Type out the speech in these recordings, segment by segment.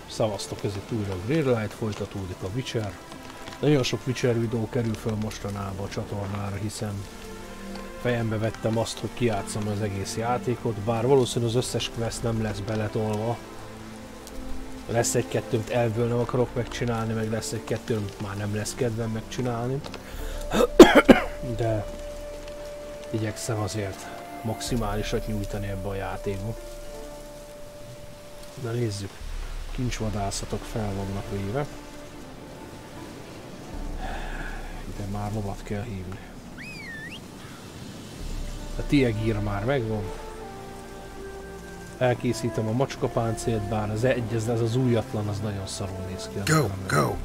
Szavaztok, ez itt újra a Greenlight, folytatódik a Witcher. Nagyon sok Witcher videó kerül föl mostanában a csatornára, hiszen fejembe vettem azt, hogy kijátszom az egész játékot, bár valószínűleg az összes quest nem lesz beletolva. Lesz egy-kettő, amit elvől nem akarok megcsinálni, meg lesz egy-kettő, amit már nem lesz kedvem megcsinálni. De igyekszem azért maximálisat nyújtani ebbe a játékba. Na nézzük, kincsvadászatok fel vannak véve. Ide már lovat kell hívni. A tiegír már megvan. Elkészítem a macskapáncélt, bár ez az újatlan, az nagyon szarul néz ki. Go.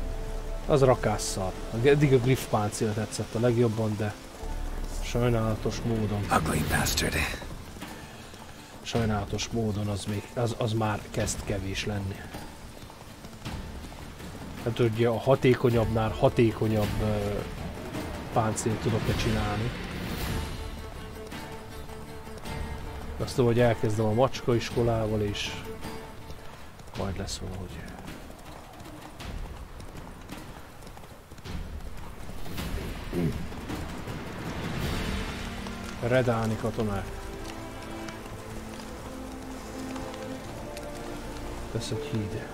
Az rakásszal. Eddig a griff páncél tetszett a legjobban, de sajnálatos módon. Sajnálatos módon az már kezd kevés lenni. Hát ugye a hatékonyabbnál hatékonyabb páncélt tudok csinálni. Azt tudom, hogy elkezdem a macska iskolával, és majd lesz valahogy. Redáni katonák. Lesz egy híd.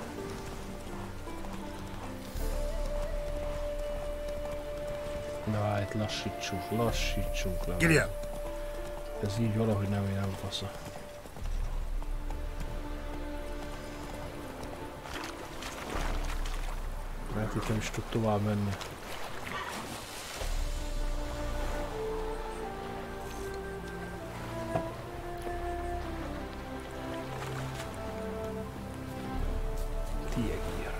Na, itt lassítsunk le. Ez így valahogy nem fasza. Mert itt nem is tud tovább menni. Tiegír.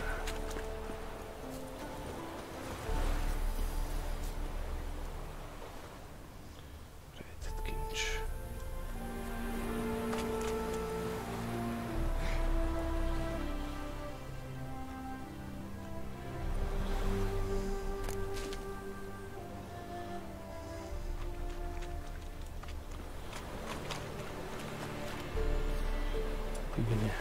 Rejtett kincs. Igen.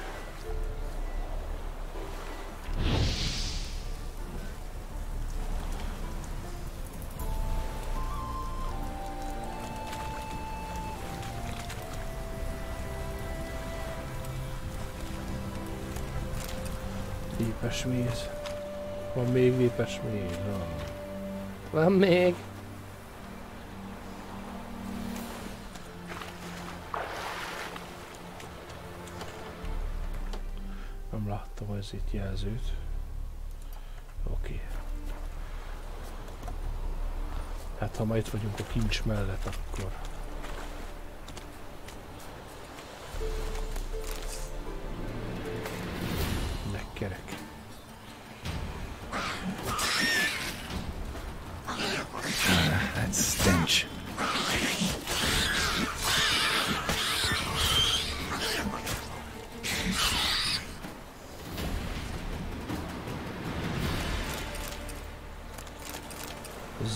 Vépes méz. Van még vépes méz? Van még? Nem láttam az itt jelzőt. Oké. Hát ha ma itt vagyunk a kincs mellett, akkor... Megkerek. That stench.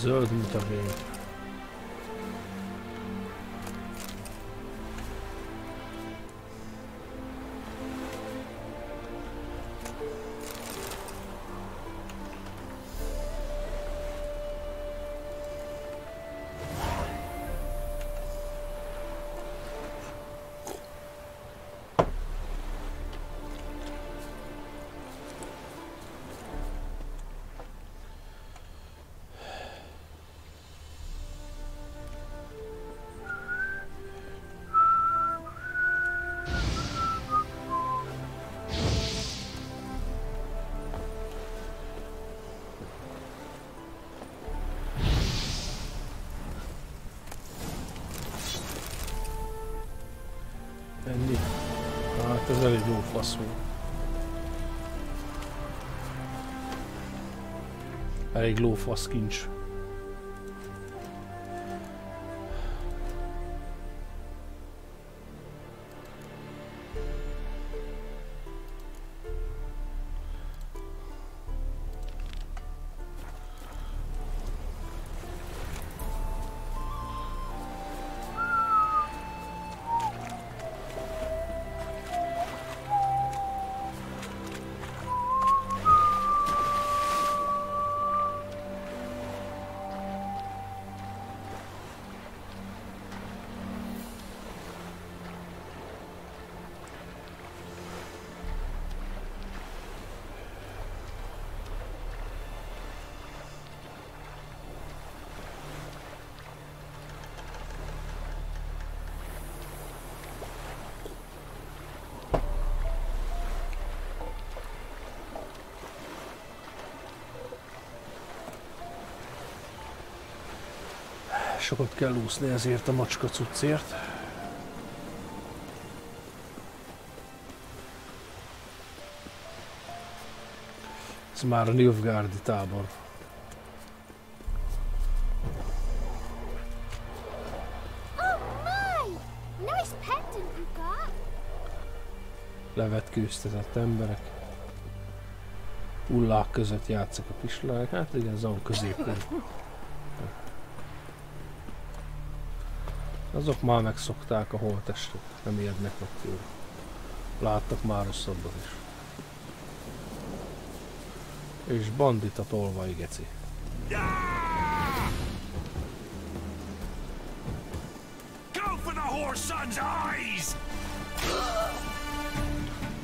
Zöld, mint a vér. Ennyi. Hát ez elég jó fasz volt. Elég lófasz kincs. Sokat kell úszni ezért a macska cuccért. Ez már a Nilfgaardi tábor. Levetkőztetett emberek. Hullák között játszik a kislányok. Hát igen, ez a középkor. Azok már megszokták a holttestet, nem ijednek meg tőle. Láttak már rosszabbat is. És bandita tolvaj, geci.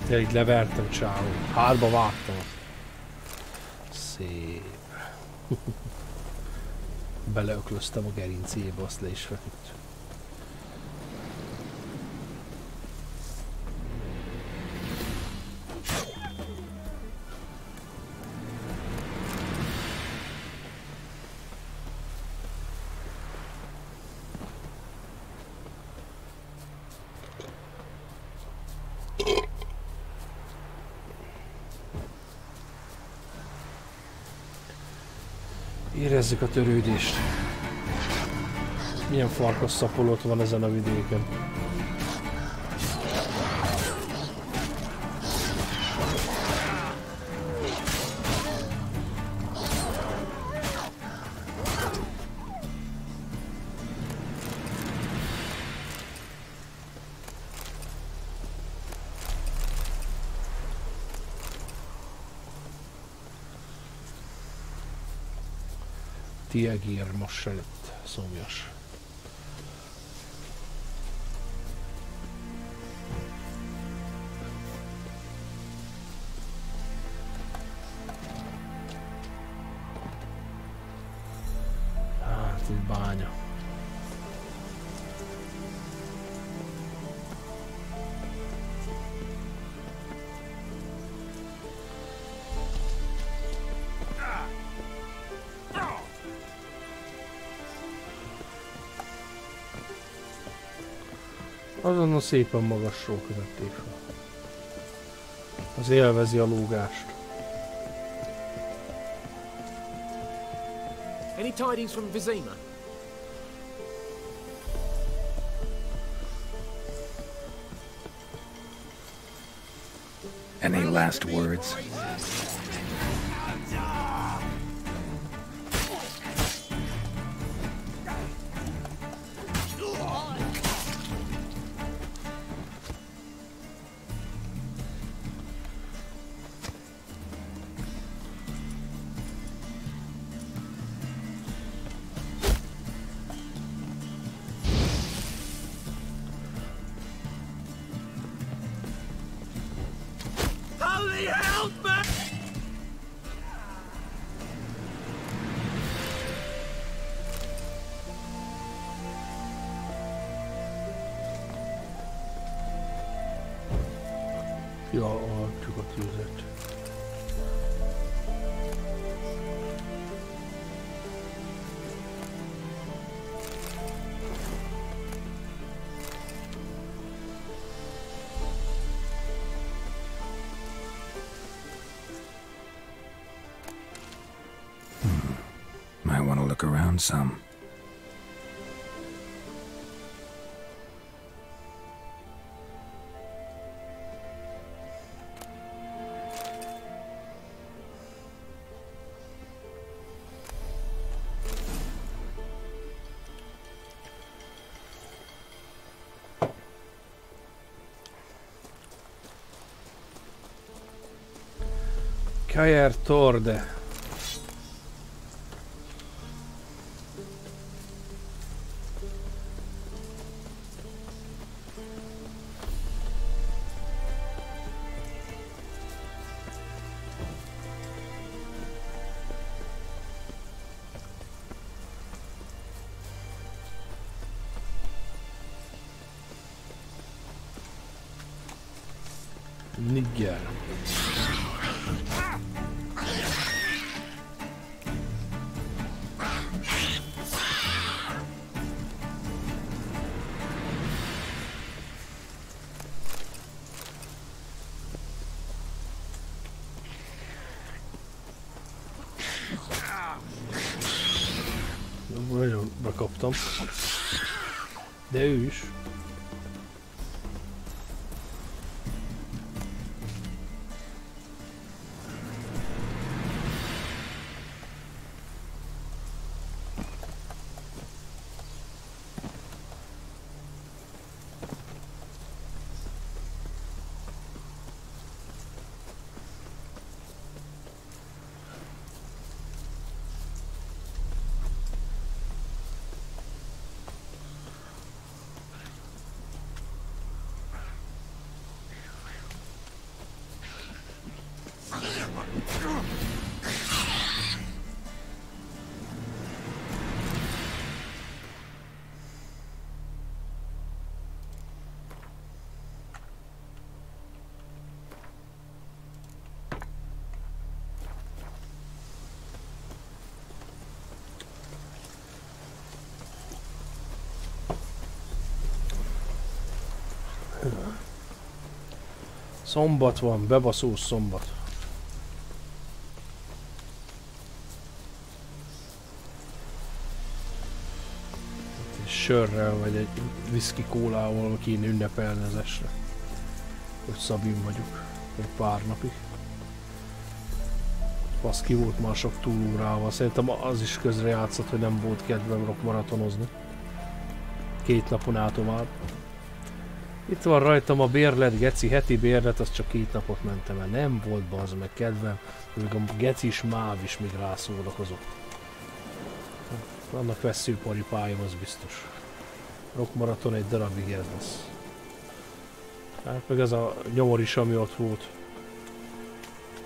Tényleg levertem csávót. Hátba vágtam. Szép. Beleöklöztem a gerincébe, azt le is feküdt. Érezzük a törődést. Milyen farkas szapolót van ezen a vidéken. Tiegér most se lett szomjas. Hát egy bánya. Azonnal szépen magasról követték fel. Az élvezi a lógást. Any tidings from Vizima? Any last words? Ja, alapjuk a tüzet. Might want to look around some. Kajer Torde. Niger. bekaptam. De ő is. Szombat van, bebaszós szombat. Egy sörrel vagy egy whisky kólával kéne ünnepelni az esre. Hogy szabin vagyok. Egy pár napig. Fasz, ki volt már sok túlórával. Szerintem az is közrejátszott, hogy nem volt kedvem rock maratonozni. 2 napon át tovább. Itt van rajtam a bérlet, geci, heti bérlet, az csak 2 napot mentem el. Nem volt bazd meg kedvem, még a geci is máv is még rászórakozott. Annak veszőparipája, az biztos. Rock maraton egy darabig ez lesz. Hát meg ez a nyomor is, ami ott volt.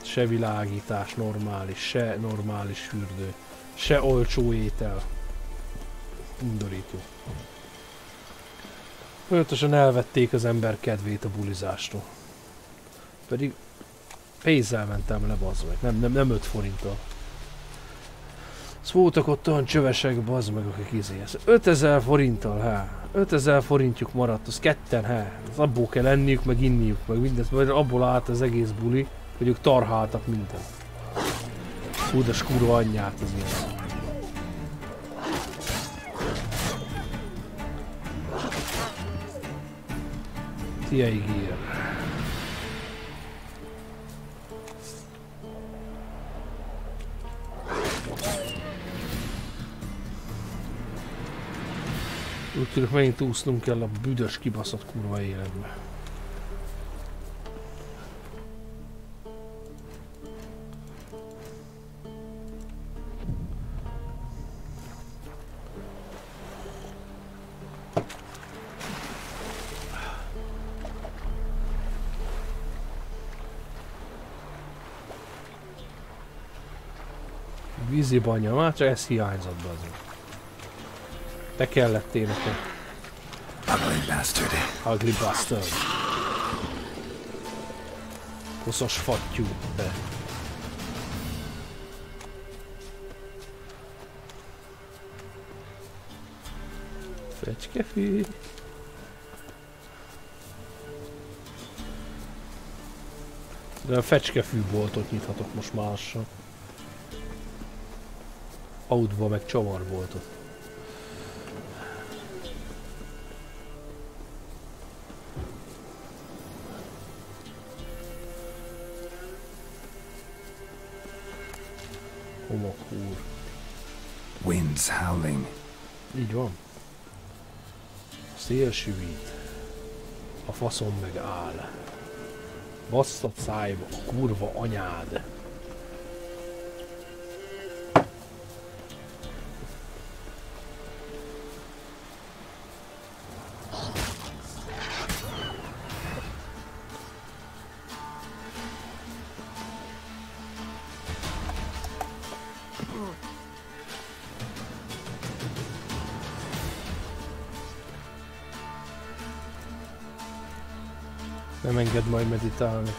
Se világítás normális, se normális fürdő, se olcsó étel. Undorító. Folyamatosan elvették az ember kedvét a bulizástól. Pedig pénzzel mentem le, bazd meg, nem 5 forinttal. Voltak ott olyan csövesek, bazd meg, akik izéhez. 5000 forinttal, há. 5000 forintjuk maradt, az ketten, há. Az abból kell enniük, meg inniuk, meg mindent, majd abból állt az egész buli, hogy ők tarháltak mindent. Húdas kurva anyját az ilyen. Tia ígér. Úgy tűnik, megint úsznunk kell a büdös kibaszott kurva életbe. Vízi banya, már csak ez hiányzott be azért. Te kellettél nekem. Ugly bastard. Ugly bastard. Koszos fattyú, te. Fecskefű. De a fecskefű boltot nyithatok most mással. Outba meg csavarboltot. Homokhúr. Winds howling. Így van. Szél süvít. A faszom meg áll. Basszat szájba, a kurva anyád. Nem enged majd meditálni.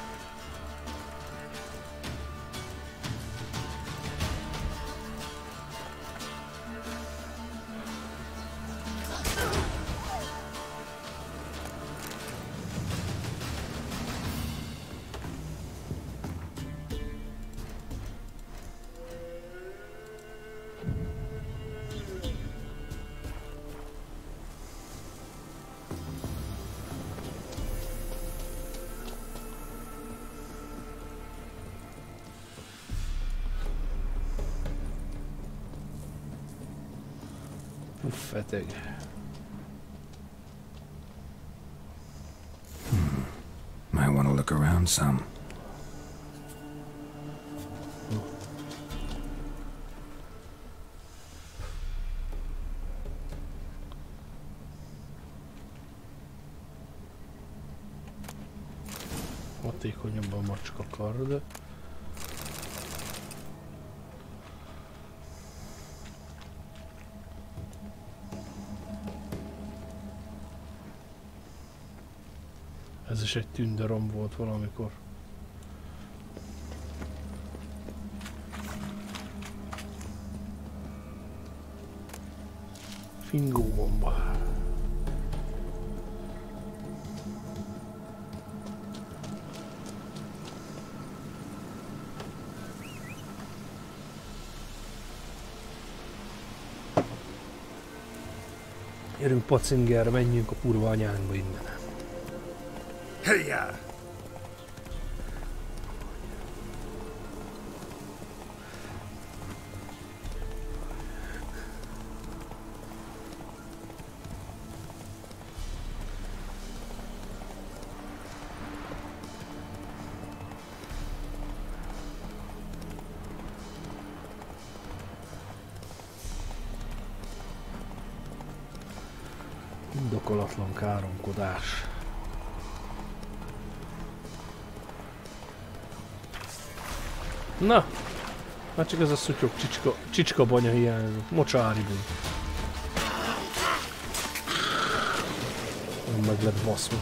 Feteg. Might want to look around some. Hatékonyabban macska kard. Ez is egy tünderom volt valamikor. Fingó bomba. Gyerünk Pacinger, menjünk a kurva anyánkba innen. Hey-ya! Indokolatlan káromkodás. Na! Már csak ez a szutyok csicska banya hiányzik. Mocsári bú. Meg lett baszva.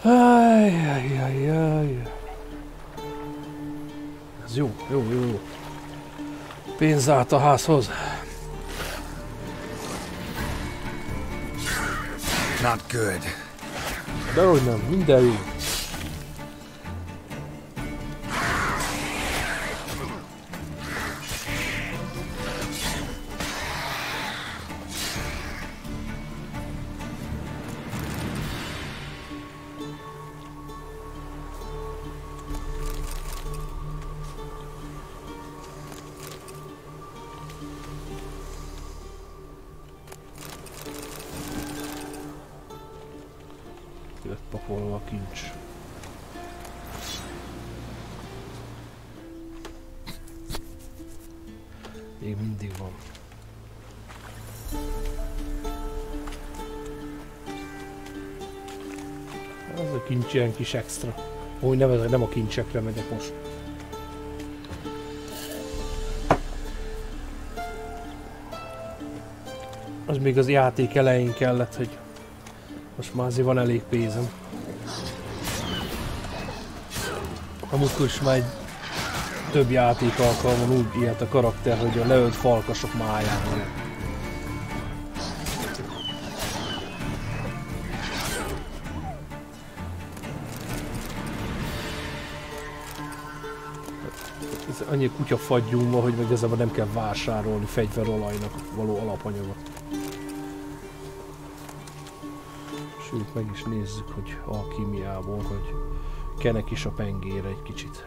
Ajjajjajjaj. Ez jó. Pénz állt a házhoz. Not good. Dehogy nem, minden jó. Lett pakolva a kincs. Még mindig van. Ez a kincs ilyen kis extra. Úgy nevezek, nem a kincsekre megyek most. Az még az játék elején kellett, hogy most már azért van elég pénzem. Amikor is már egy több játék alkalmon úgy ilyet a karakter, hogy a leölt falkasok májában. Ez annyi kutyafagyjunk van, hogy meg ezzel nem kell vásárolni fegyverolajnak való alapanyagot. Sőt, meg is nézzük, hogy alkímiából, hogy kenek is a pengére egy kicsit.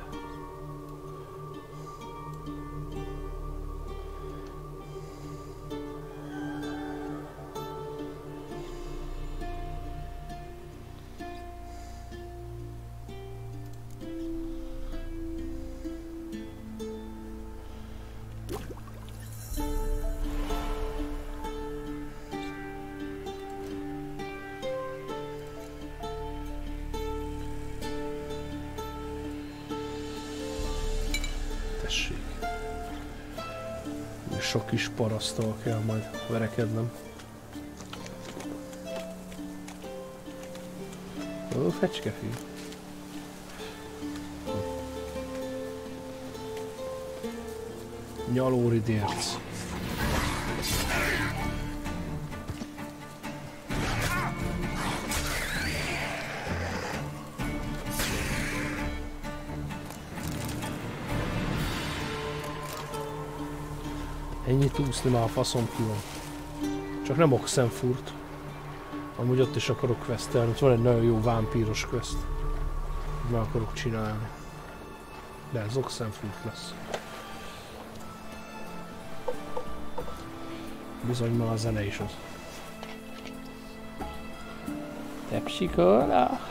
Sok kis paraszttal kell majd verekednem. Ó, fecskefű. Nyalóri dérc. Ennyit úszni már a faszom ki van. Csak nem Oxenfurt. Amúgy ott is akarok questelni, ott van egy nagyon jó vámpíros quest. Meg akarok csinálni. De ez Oxenfurt lesz. Bizony ma a zene is az. Pepsi Cola.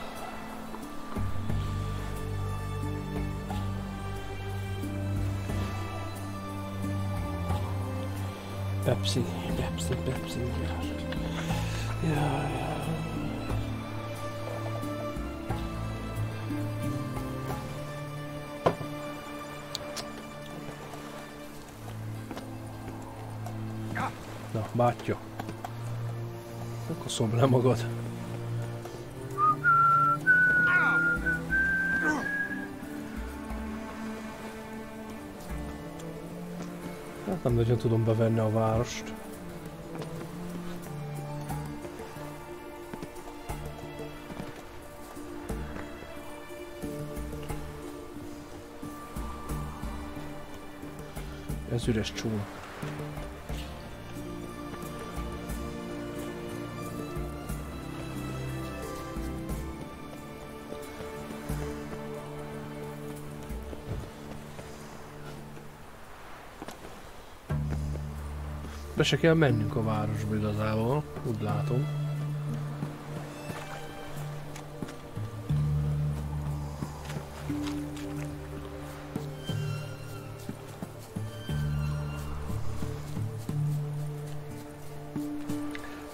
Pepsi. Ja. Na, bátya. Koszom le magad. Hát nem nagyon tudom bevenni a várost. Ez üres csónak. Be se kell mennünk a városba igazából, úgy látom.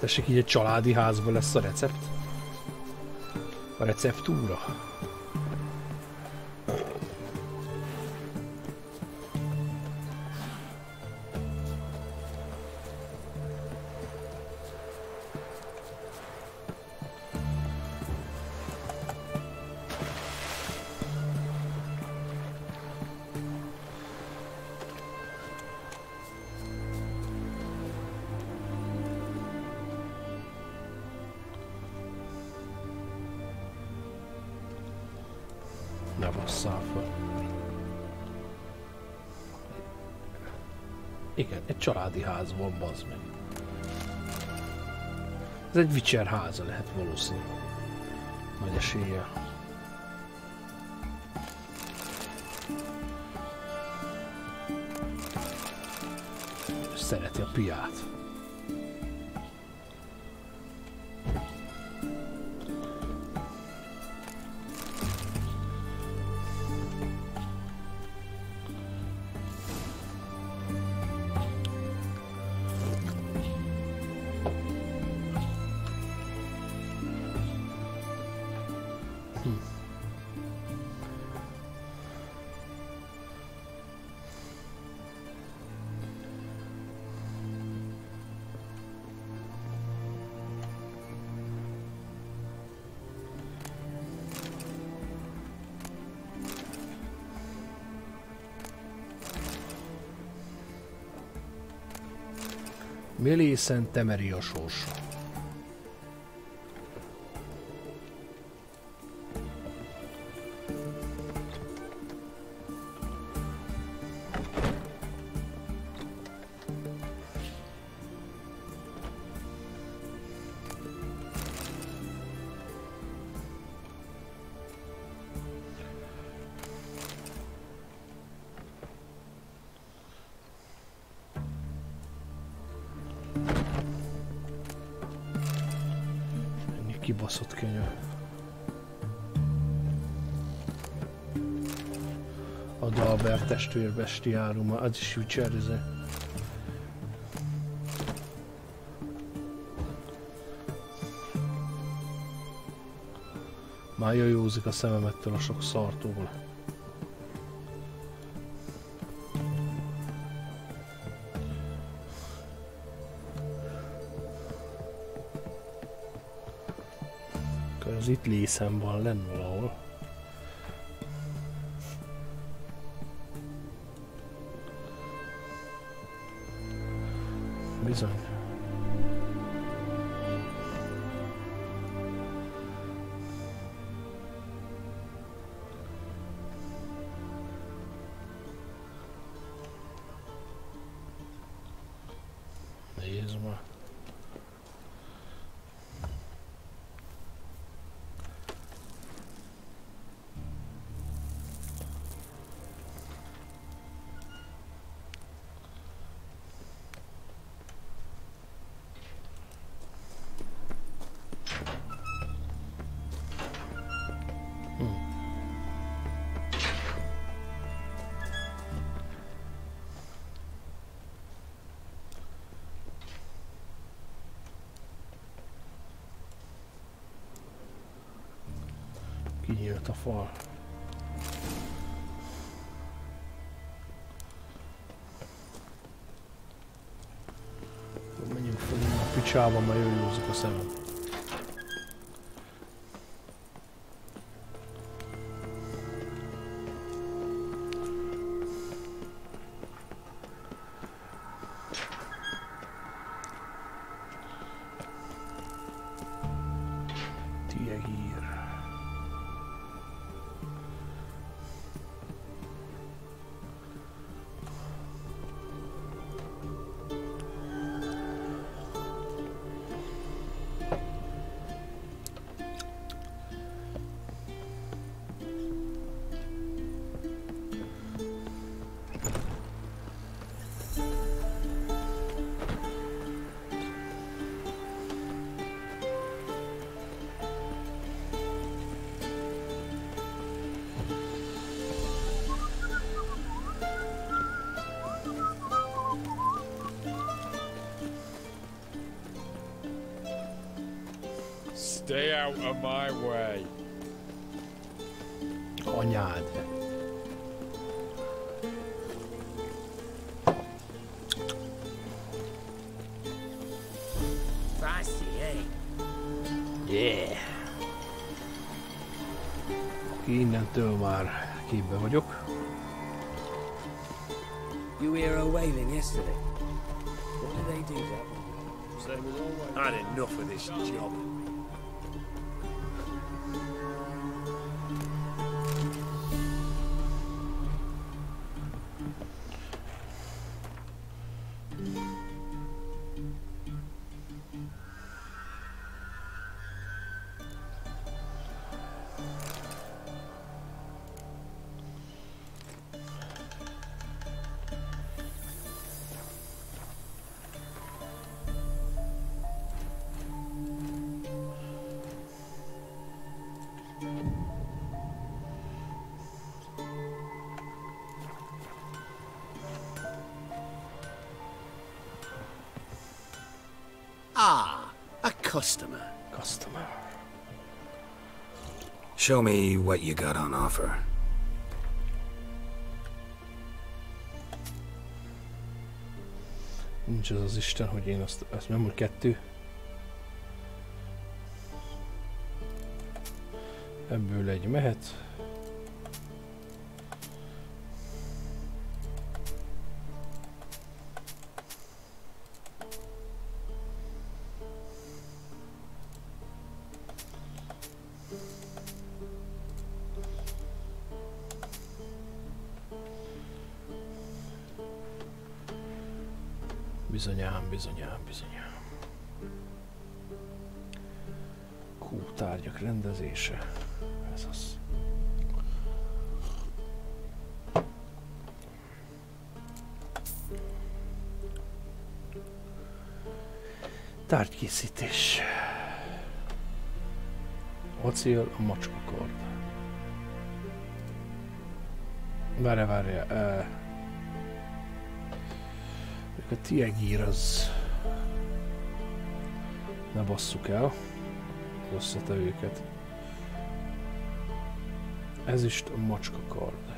Tessék, így egy családi házban lesz a recept. A receptúra. Ne basszál fel. Igen, egy családi ház van, bazd meg. Ez egy Witcher háza lehet valószínű. Nagy eséllyel. Szereti a piát. Mélészen temeri a sorsa. Kibaszott kenyő. A Dalber testvérbestiárum, az is Witcher-izé. Már jajózik a szemem ettől a sok szartól. Ez itt lészen van lenn valahol. Bizony. Nézzük már. Kinyílt a fal. Menjünk fel a picsába, majd jövőzzük a szemem. Stay out of my way. Anyád. Feisty, eh? Yeah. Innentől már képbe vagyok. You hear her wailing yesterday? What did they do that one? Same as always. I had enough of this job. Ah, a customer. Customer. Show me what you got on offer. Nincs az az Isten, hogy én azt nem, hogy 2. Ebből egy mehet. Bizonyám, bizonyám, bizonyám. Tárgyak rendezése. Ez az. Tárgykészítés. Acél, a macskakard. Várjál. A tiegír az... Ne basszuk el az összetevőket. Ezüst, a macskakard.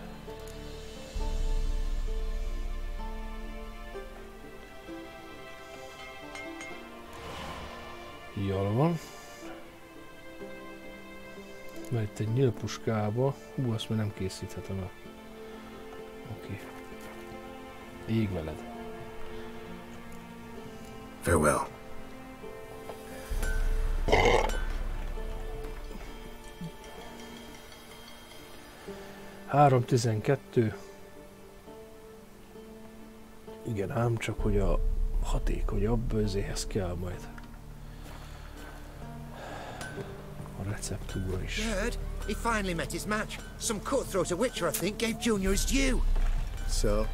Jól van. Mert itt egy nyílpuskába... azt már nem készíthetem el. Oké. Ég veled. Farewell. Három 12. Igen ám, csak hogy a hatékonyabb bőzéhez kell majd a receptúra is. Heard? He finally met his match. Some cutthroat a Witcher, I think, gave Junior his due. So?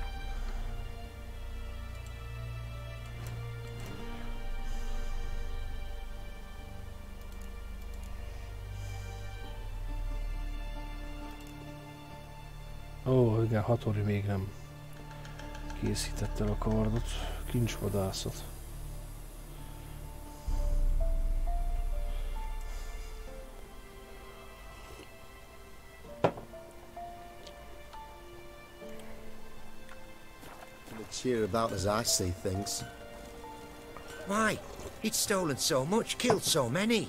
Ó, igen, Hattori még nem készített el a kardot. Kincsvadászat. Cheer about as I see things. Why? He'd stolen so much, killed so many.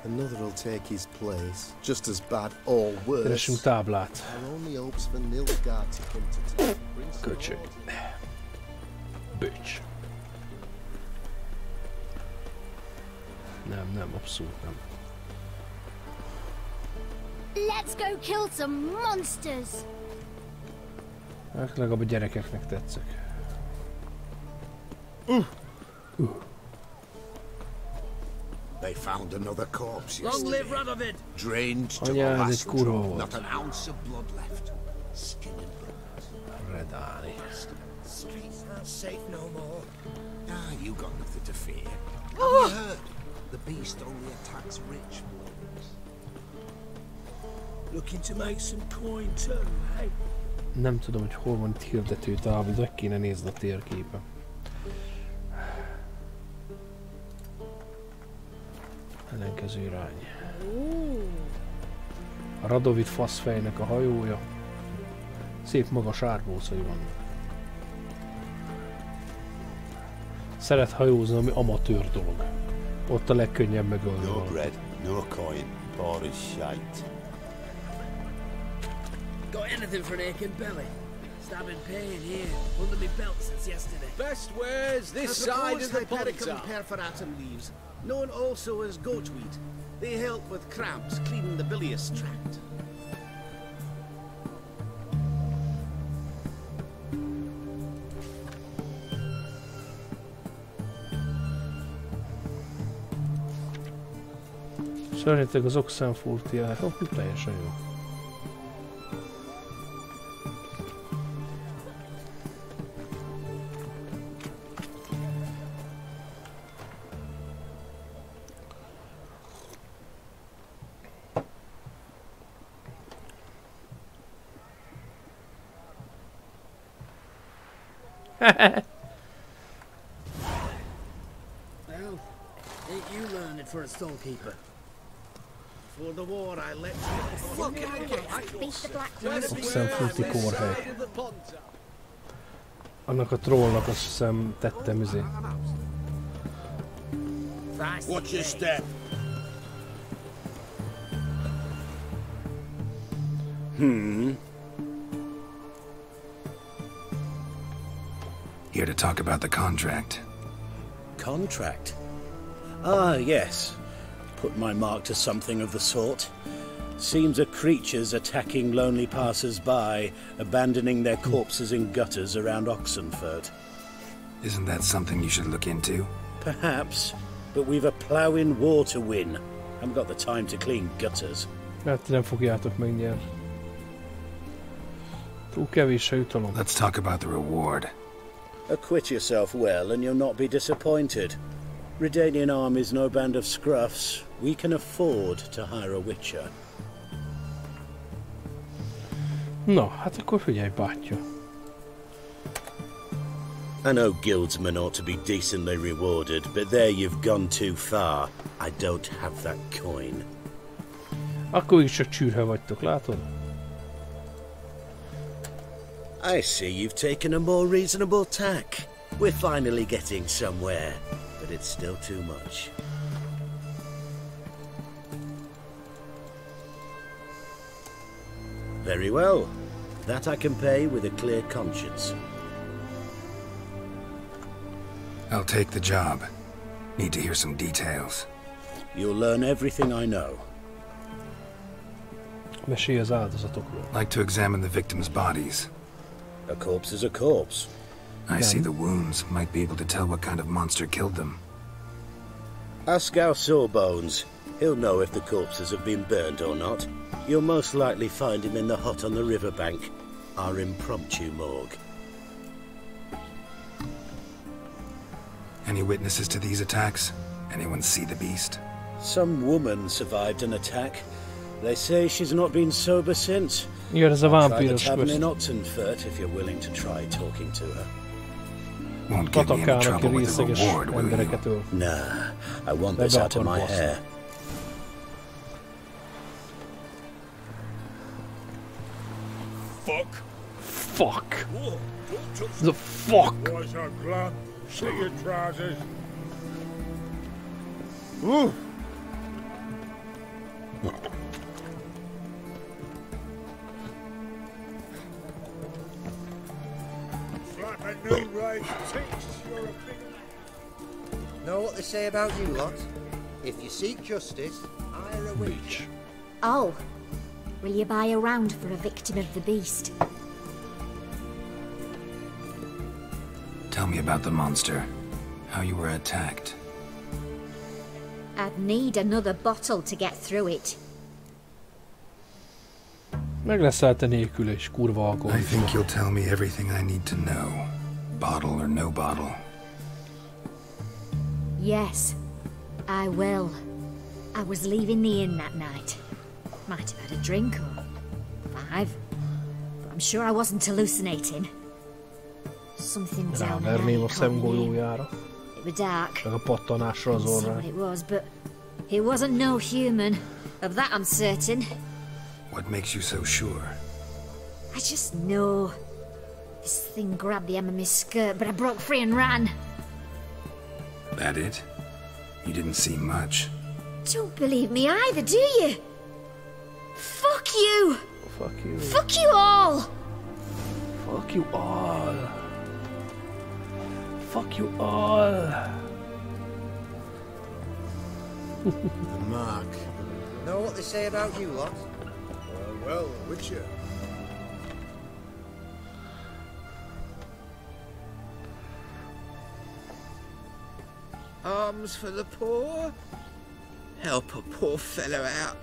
Another'll take his place, just as bad or worse. Keresünk táblát. Our only hopes for Nilfgaard to come to town. Köcsög. Bitch. Nem, abszolút nem. Let's go kill some monsters. Legalább a gyerekeknek tetszek. They found another corpse Long yesterday. live Radovid! Drained to the Anyád, egy last kurva drop. volt. Not an ounce of blood left. Skin and bones. Redáni. Streets aren't safe no more. You got nothing to fear. Have you heard? The beast only attacks rich ones. Looking to make some coin too, eh? Nem tudom, hogy hol van itt hirdető tábla, de meg kéne nézni a térképen. Ellenkező irány. A Radovid faszfejnek a hajója. Szép magas árbócai vannak. Szeret hajózni, ami amatőr dolog. Ott a legkönnyebb megölni No valakit. bread, no coin, bar is shite. Got anything for an aching belly? Stabbing pain here, under my belt since yesterday. Best wares this side of the Hypericum pond. perforatum leaves, known also as goatweed. They help with cramps, cleaning the bilious tract. Szerinted az Oxenfurtiál, teljesen jó. Well, ain't you learning for a storekeeper? For the war, I let Look at beat the black Oxenfurti kórhely. Annak a trollnak azt hiszem tettem izé. Watch your step. Here to talk about the contract. Contract? Ah, yes. Put my mark to something of the sort. Seems a creature's attacking lonely passers-by, abandoning their corpses in gutters around Oxenfurt. Isn't that something you should look into? Perhaps, but we've a ploughing war to win. Haven't got the time to clean gutters. Hát nem fogjátok megnyerni. Túl kevés a jutalom. Let's talk about the reward. Acquit yourself well and you'll not be disappointed. Redanian army's no band of scruffs. We can afford to hire a witcher. Na, hát akkor figyelj, bátyja. I know guildsmen ought to be decently rewarded, but there you've gone too far. I don't have that coin. Akkor is csak csűrhe vagytok, látod? I see you've taken a more reasonable tack. We're finally getting somewhere, but it's still too much. Very well. That I can pay with a clear conscience. I'll take the job. Need to hear some details. You'll learn everything I know. Mesélj az áldozatokról. Like to examine the victims' bodies. A corpse is a corpse. I see the wounds. Might be able to tell what kind of monster killed them. Ask our Sawbones. He'll know if the corpses have been burnt or not. You'll most likely find him in the hut on the riverbank, our impromptu morgue. Any witnesses to these attacks? Anyone see the beast? Some woman survived an attack. They say she's not been sober since. Igen, ez a Try the vámpíros tavern in közt. Oxenfurt if you're willing to try talking to her. Won't get me in Patakálnak ki trouble with the részeges reward, will you? embereket öl. Nah, I want this out of my hair. Fuck. Fuck! Whoa, don't touch The fuck! boys are glad. See your trousers. Ooh. Slap a new right thinks you're a big... Know what they say about you lot? If you seek justice, hire a witch. Bitch. Oh, will you buy a round for a victim of the beast? Tell me about the monster. How you were attacked. I'd need another bottle to get through it. Meg lesz állt nélkül és kurva I alkoholizmus. think you'll tell me everything I need to know. Bottle or no bottle. Yes, I will. I was leaving the inn that night. Might have had a drink or 5, but I'm sure I wasn't hallucinating. Something down there Ráverném a caught me. szemgolyójára. It was dark. Meg a pattanásra az Couldn't see orrán. what it was, but it wasn't no human. Of that I'm certain. What makes you so sure? I just know. This thing grabbed the hem of my skirt, but I broke free and ran. That it? You didn't see much. Don't believe me either, do you? Fuck you! Fuck you. Fuck you all! Fuck you all. Fuck you all. The mark. Know what they say about you lot? Well, Witcher. Alms for the poor? Help a poor fellow out.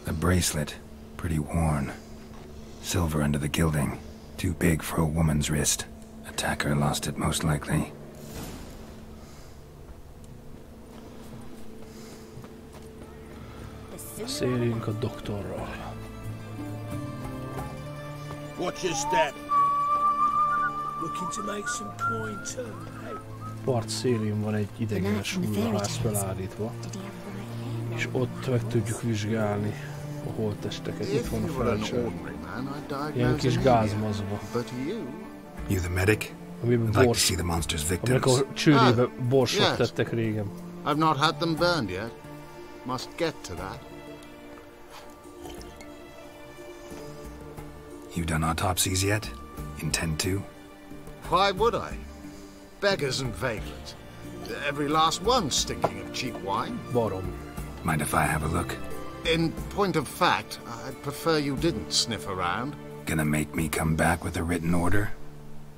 The bracelet. Pretty worn. Silver under the gilding. Too big for a woman's wrist. Attacker lost it most likely. Beszéljünk a doktorral. Watch your step. Looking to make some coin too, eh? Part szélén van egy idegenes hullaház felállítva, és ott meg tudjuk vizsgálni a holttesteket. Itt van a felcső. Ilyen kis gázmazba, You the medic? amiben I'd like to bors, see the monster's victims. aminek a csőrébe borsot yes. tettek régen. I've not had them burned yet. Must get to that. You done autopsies yet? Intend to? Why would I? Beggars and vagrants. Every last one stinking of cheap wine. Barom. Mind if I have a look? In point of fact, I'd prefer you didn't sniff around. Gonna make me come back with a written order?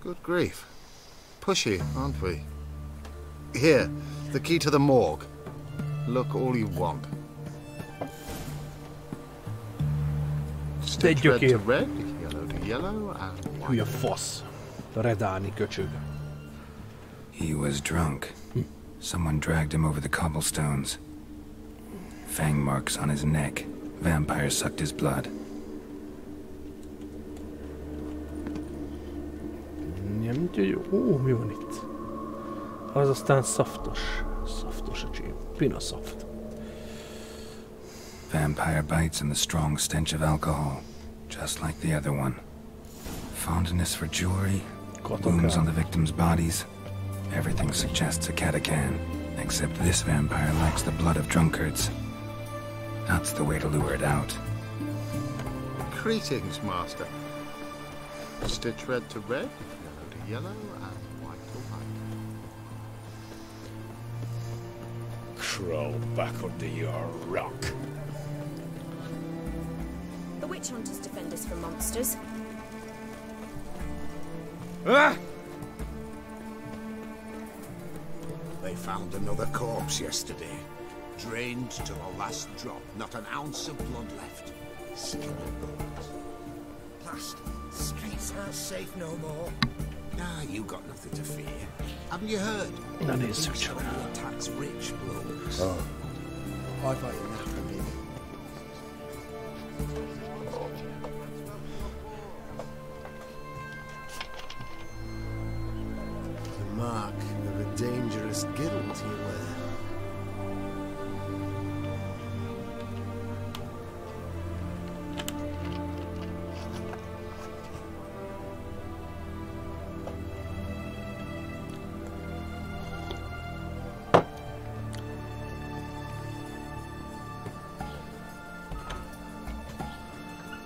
Good grief. Pushy, aren't we? Here, the key to the morgue. Look all you want. Stitch red to red, yellow to yellow, and white. Hülye fasz. Redáni köcsög. He was drunk. Someone dragged him over the cobblestones. Fang marks on his neck. Vampire sucked his blood. Nem tudjuk. Mi van itt? Az aztán szaftos. Szaftos a csém. Pina szaft. Vampire bites and the strong stench of alcohol. Just like the other one. Fondness for jewelry. Wounds on the victims' bodies. Everything suggests a catacan. Except this vampire likes the blood of drunkards. That's the way to lure it out. Greetings, Master. Stitch red to red, yellow to yellow, and white to white. crawl back under your rock. The witch hunters defend us from monsters. Ah! They found another corpse yesterday. Drained to the last drop, not an ounce of blood left. Skinny bones. Blast. Streets aren't safe no more. Ah, you got nothing to fear. Haven't you heard? Na nézzük csak. He attacks rich blokes. Oh. I'd like to nap a bit. The mark of a dangerous guild you wear.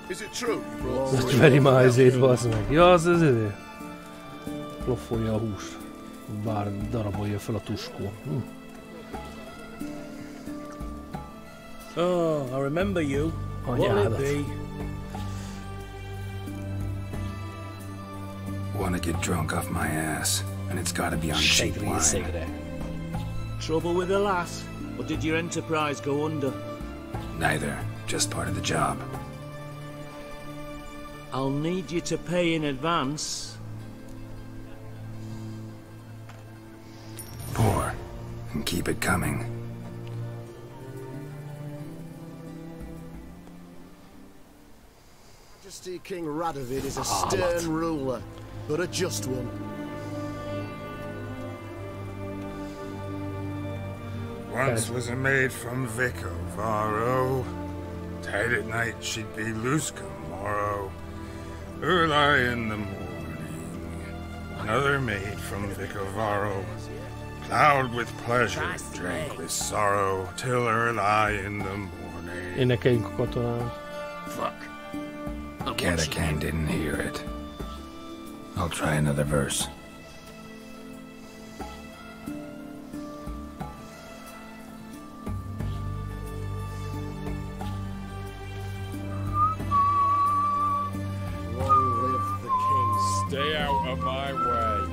Is it true you brought Most veri már ezért, bazd meg. Ja, az ezért. Ploffolja a húst. Bár darabolja fel a tuskó. Oh, I remember you. What'll it be? Want to get drunk off my ass, and it's got to be on cheap wine. Trouble with the lass? Or did your enterprise go under? Neither. Just part of the job. I'll need you to pay in advance. Pour, and keep it coming. Majesty King Radovid is a stern ruler, but a just one. Once was a maid from Vico, Varro. Tight at night she'd be loose tomorrow. Early in the morning, another maid from Vicovaro, plowed with pleasure, drank with sorrow, till early in the morning. Énekeljünk a katonán. Fuck. Catacan didn't hear it. I'll try another verse. Stay out of my way.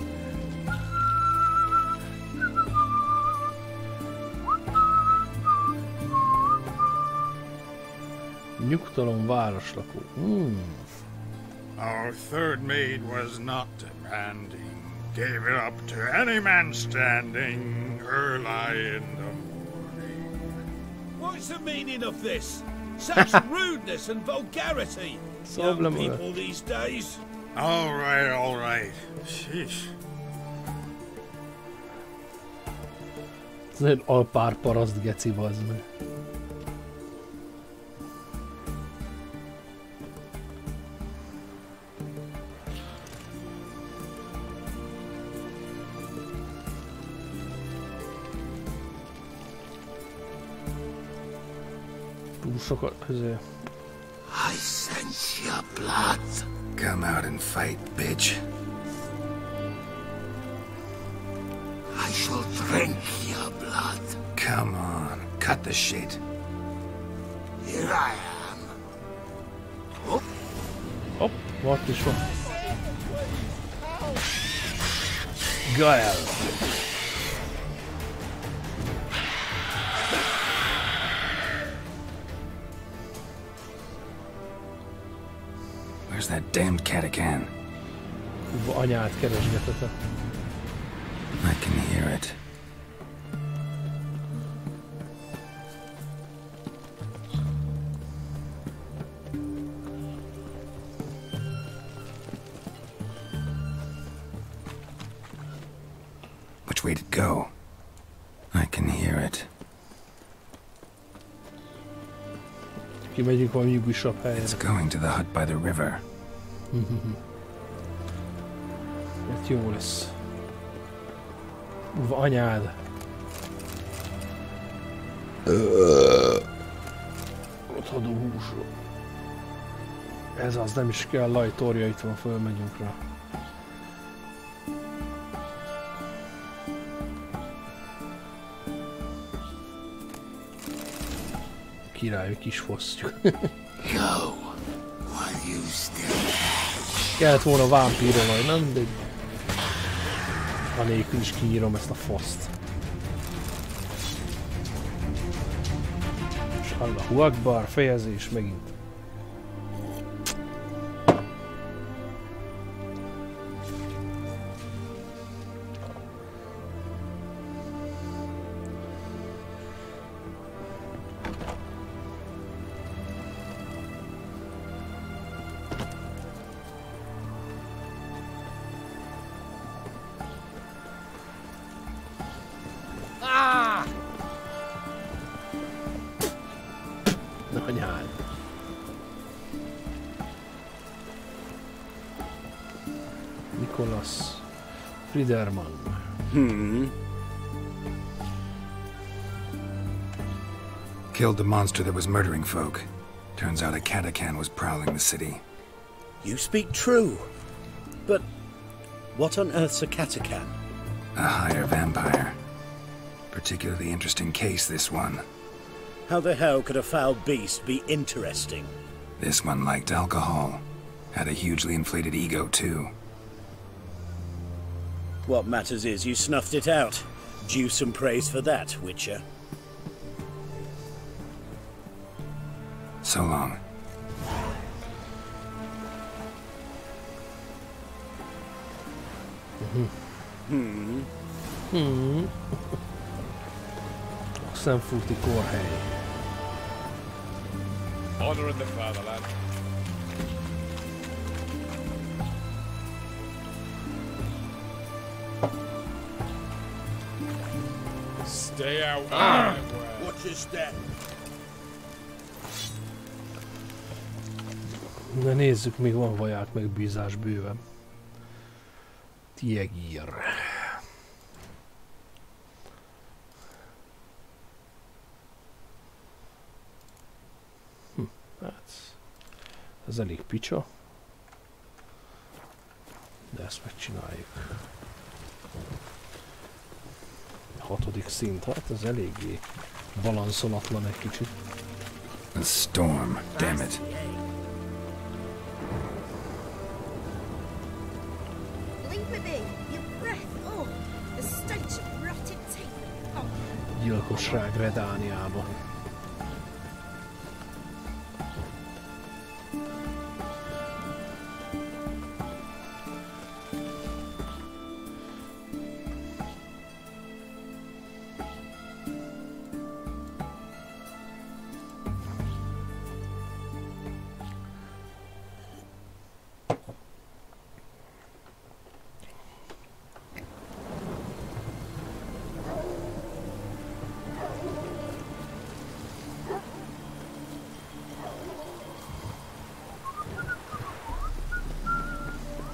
Nyugtalom városlakó. Our third maid was not demanding, gave it up to any man standing, early in the morning. What's the meaning of this? Such rudeness and vulgarity. Young people these days. All right. Sheesh. Ez egy alpár paraszt geci, bazd meg. Túl sokat közé. I sense your blood. Come out and fight, bitch. I shall drink your blood. Come on, cut the shit. Here I am. Hopp, ott is van. Gael. Where's that damned Catacan? Anyát keresgetete. I can hear it. Which way to go? I can hear it. Kimegyünk valami nyugisabb helyre. It's going to the hut by the river. Ez jó lesz. Anyád. Rothadó húsról. Ez az, nem is kell, lajtorja itt van, fölmegyünk rá. Király, kis fosztjuk. Go, while you still Kellett volna vámpírolaj, nem? De anélkül is kinyírom ezt a foszt. És Allahu Akbar, fejezés megint. Anyád. Nicholas Friederman. Killed the monster that was murdering folk. Turns out a catachan was prowling the city. You speak true. But what on earth's a catachan? A higher vampire. Particularly interesting case, this one. How the hell could a foul beast be interesting? This one liked alcohol. Had a hugely inflated ego, too. What matters is you snuffed it out. Due some praise for that, Witcher. So long. Szemfúti kórhely. Honor in the fatherland. Stay out. Watch your step. Na nézzük, még van vaják megbízás bőven. Tiegír. Hát, ez elég picsa. De ezt megcsináljuk. 6. szint, hát ez eléggé balanszolatlan egy kicsit. A storm, damn it. Gyilkosság Redániában.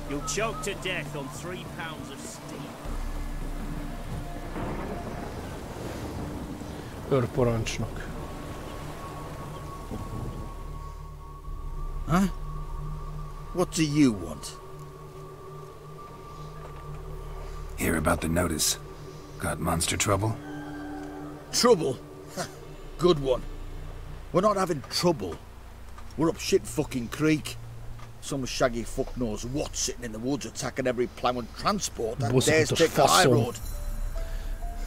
You'll choke to death on 3 pounds of steam. Őrparancsnok. Huh? What do you want? Hear about the notice. Got monster trouble? Trouble? Good one. We're not having trouble. We're up shit fucking creek. Some shaggy fuck knows what sitting in the woods attacking every plough and transport that dares take the high road.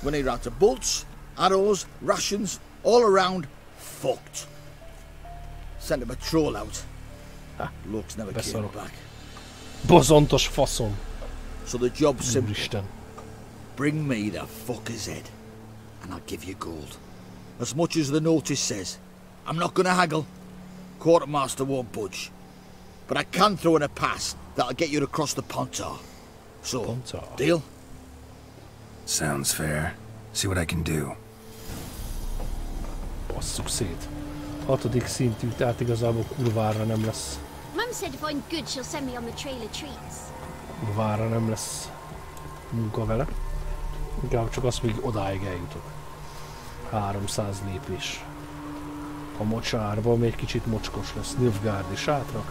We need rounds of bolts, arrows, rations, all around fucked. Sent a patrol out. Looks never came back. Bozontos faszom. So the job's simple. Úristen. Bring me the fucker's head, and I'll give you gold. As much as the notice says. I'm not gonna haggle. Quartermaster won't budge. But I can throw in a pass that'll get you across the Pontar. So, deal? Sounds fair. See what I can do. Basszuk szét. 6. szintű, tehát igazából kurvára nem lesz. Mum said if I'm good, she'll send me on the trail of treats. Kurvára nem lesz munka vele. Inkább csak azt, még odáig eljutok. 300 lépés. A mocsárban még kicsit mocskos lesz. Nilfgaardi sátrak.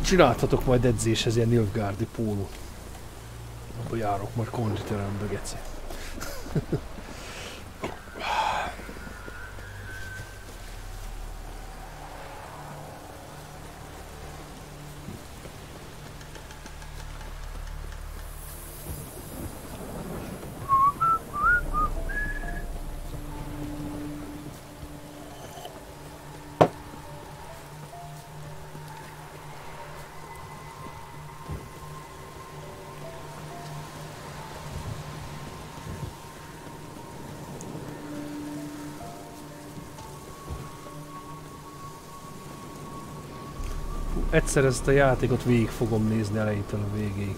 Csináltatok majd edzéshez ilyen Nilfgaardi póló. Abba járok majd konditerembe, geci. Egyszer ezt a játékot végig fogom nézni elejétől a végéig.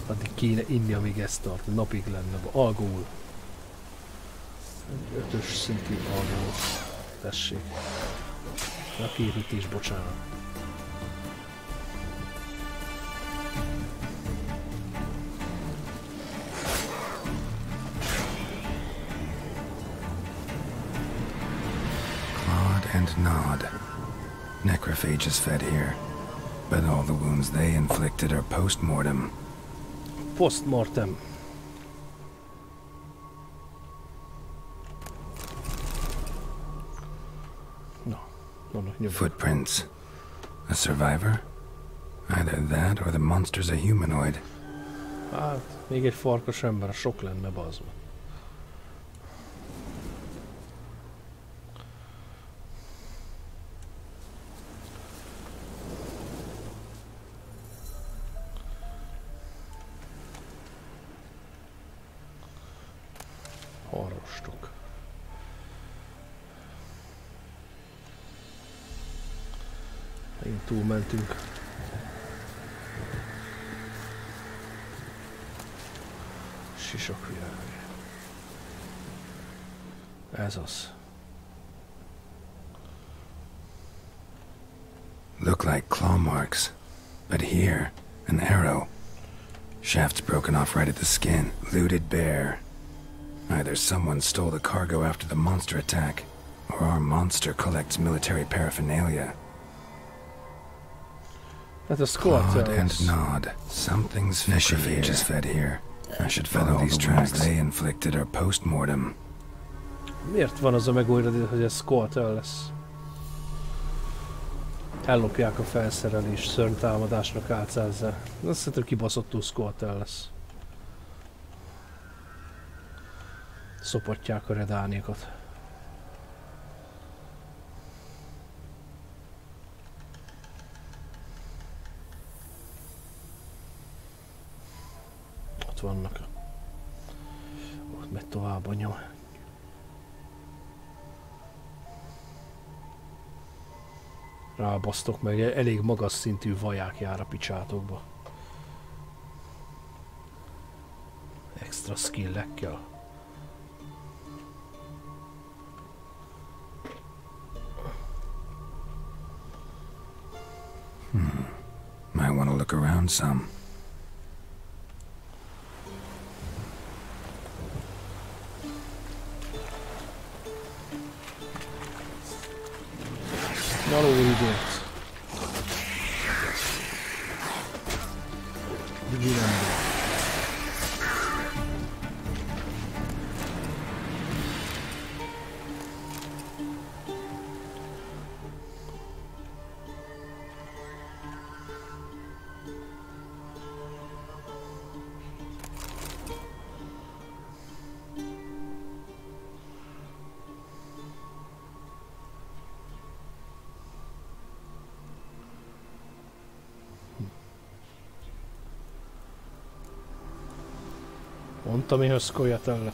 Addig kéne inni, amíg ez tart. Napig lenne. Algól. 5-ös szintű algól. Tessék. A kiütés, bocsánat. Clawed and gnawed. Necrophages fed here, but all the wounds they inflicted are post-mortem. Post-mortem. Footprints. A survivor? Either that or the monster's a humanoid. Hát, még egy farkas ember, sok lenne, bazd meg. Harrostok. Megint túlmentünk. Sisak világ. Ez az. Look like claw marks. But here, an arrow. Shaft's broken off right at the skin. Looted bear. Either someone stole the cargo after the monster attack, or our monster collects military paraphernalia. That's a squat. Clawed and gnawed. Something's necrophages is fed here. I should follow these tracks they inflicted are post-mortem. Miért van az a megoldás, hogy ez squat-el lesz? Ellopják a felszerelést, szörnytámadásnak átszázzá. Azt szerintem kibaszottul squat-el lesz. Szopatják a redánékat. Ott vannak. Ott megy tovább a nyom. Rábasztok meg, elég magas szintű vaják jár a picsátokba. Extra skillekkel. Might want to look around some. Való időt.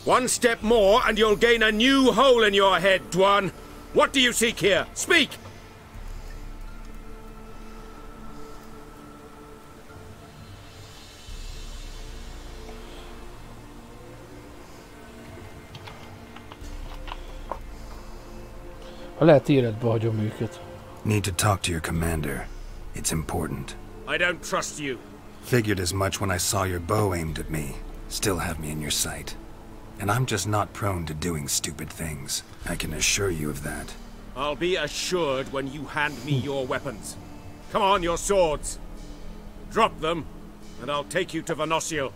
One step more and you'll gain a new hole in your head, Dwan. What do you seek here? Speak! Ha lehet életbe hagyom őket. Need to talk to your commander. It's important. I don't trust you. Figured as much when I saw your bow aimed at me. Still have me in your sight. And I'm just not prone to doing stupid things. I can assure you of that. I'll be assured when you hand me your weapons. Come on, your swords. Drop them, and I'll take you to Venosio.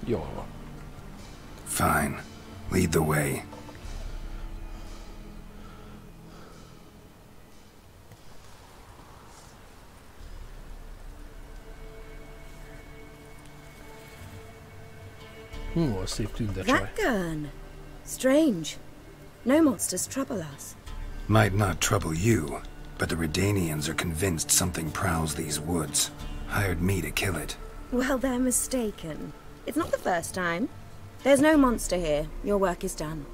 Jól van. Fine. Lead the way. That gun. Strange. No monsters trouble us. Might not trouble you, but the Redanians are convinced something prowls these woods. Hired me to kill it. Well, they're mistaken. It's not the first time. There's no monster here. Your work is done.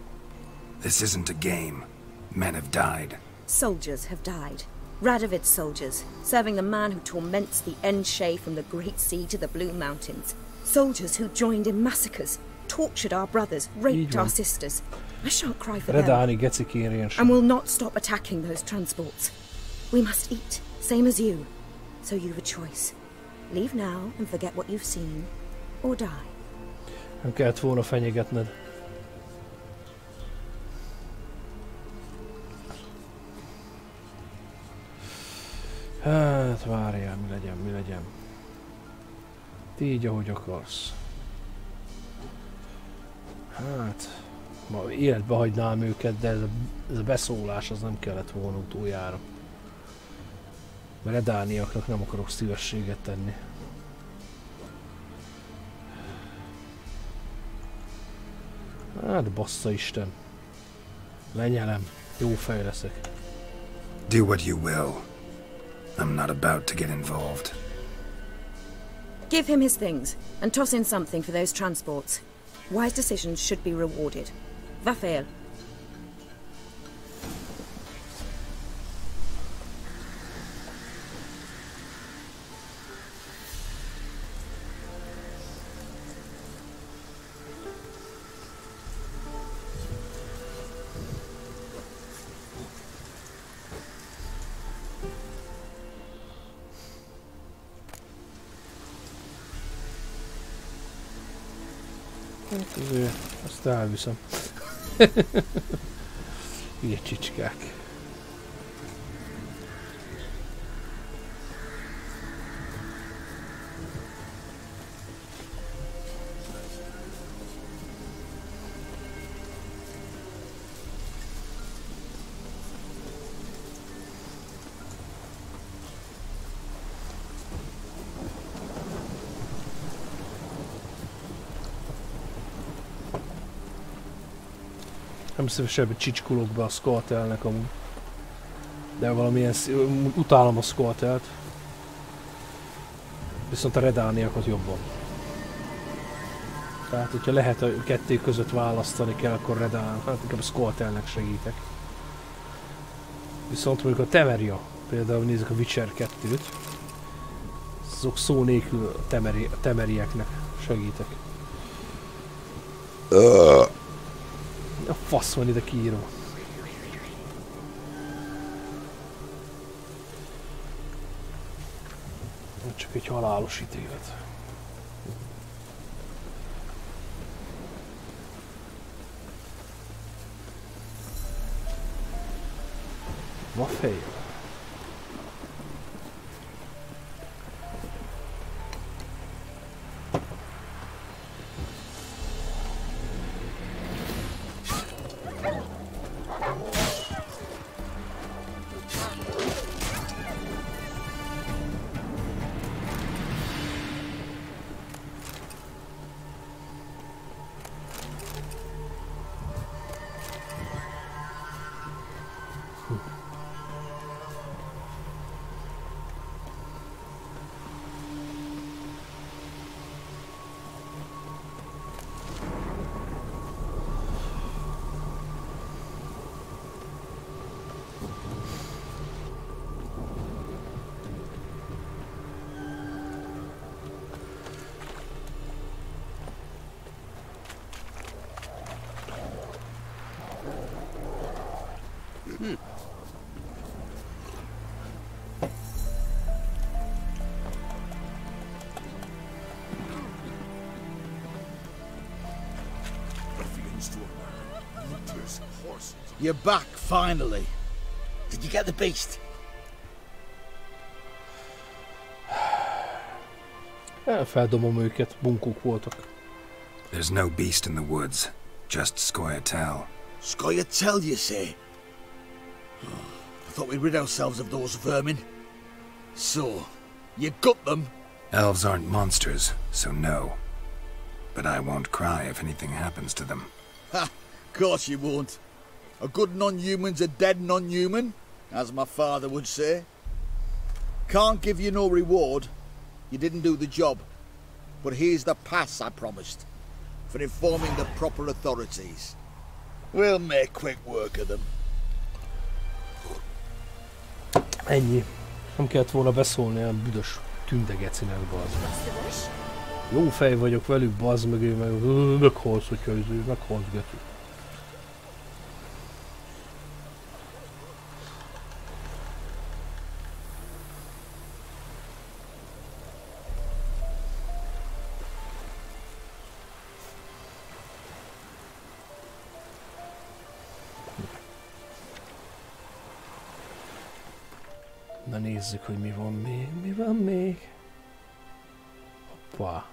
This isn't a game. Men have died. Soldiers have died. Radovid's soldiers, serving the man who torments the Enshe from the Great Sea to the Blue Mountains. Soldiers who joined in massacres, tortured our brothers, raped our sisters. I shan't cry for them. And will not stop attacking those transports. We must eat, same as you. So you've a choice. Leave now and forget what you've seen, or die. Nem kellett volna fenyegetned. Hát várjál, mi legyen. Ti így, ahogy akarsz. Hát, ma életbe hagynám őket, de ez a beszólás az nem kellett volna utoljára. Mert edániaknak nem akarok szívességet tenni. Hát bassza Isten. Lenyelem. Jó fej leszek. Do what you will. I'm not about to get involved. Give him his things, and toss in something for those transports. Wise decisions should be rewarded. Vafael. Azért, azt elviszem. Ilyen csicskák. Nem szívesebben csicskulok be a Scotelnek amúgy. De valamilyen utálom a Scotelt. Viszont a redániakat jobban. Tehát, hogyha lehet a kettő között választani kell, akkor redán, hát inkább a Scotelnek segítek. Viszont mondjuk a Temeria, például nézzük a Witcher 2-t. Azok szó nélkül a temerieknek segítek. A fasz van ide kiírva. Csak egy halálos ítélet. Vaffeil. You're back, finally. Did you get the beast? Feldobom őket, bunkók voltak. There's no beast in the woods, just Scoia'tael. Scoia'tael, you say? I thought we'd rid ourselves of those vermin. So, you got them? Elves aren't monsters, so no. But I won't cry if anything happens to them. Ha! Course you won't. A good non-human's a dead non-human, as my father would say. Can't give you no reward. You didn't do the job. But here's the pass I promised, for informing the proper authorities. We'll make quick work of them. Ennyi. Nem kellett volna beszólni a büdös tündegecinek, bazd meg. Jó fej vagyok velük, bazd meg, ő meg meghalsz, hogyha ő meghalsz, geci. Na nézzük, hogy mi van még. Mi van még? Hoppá.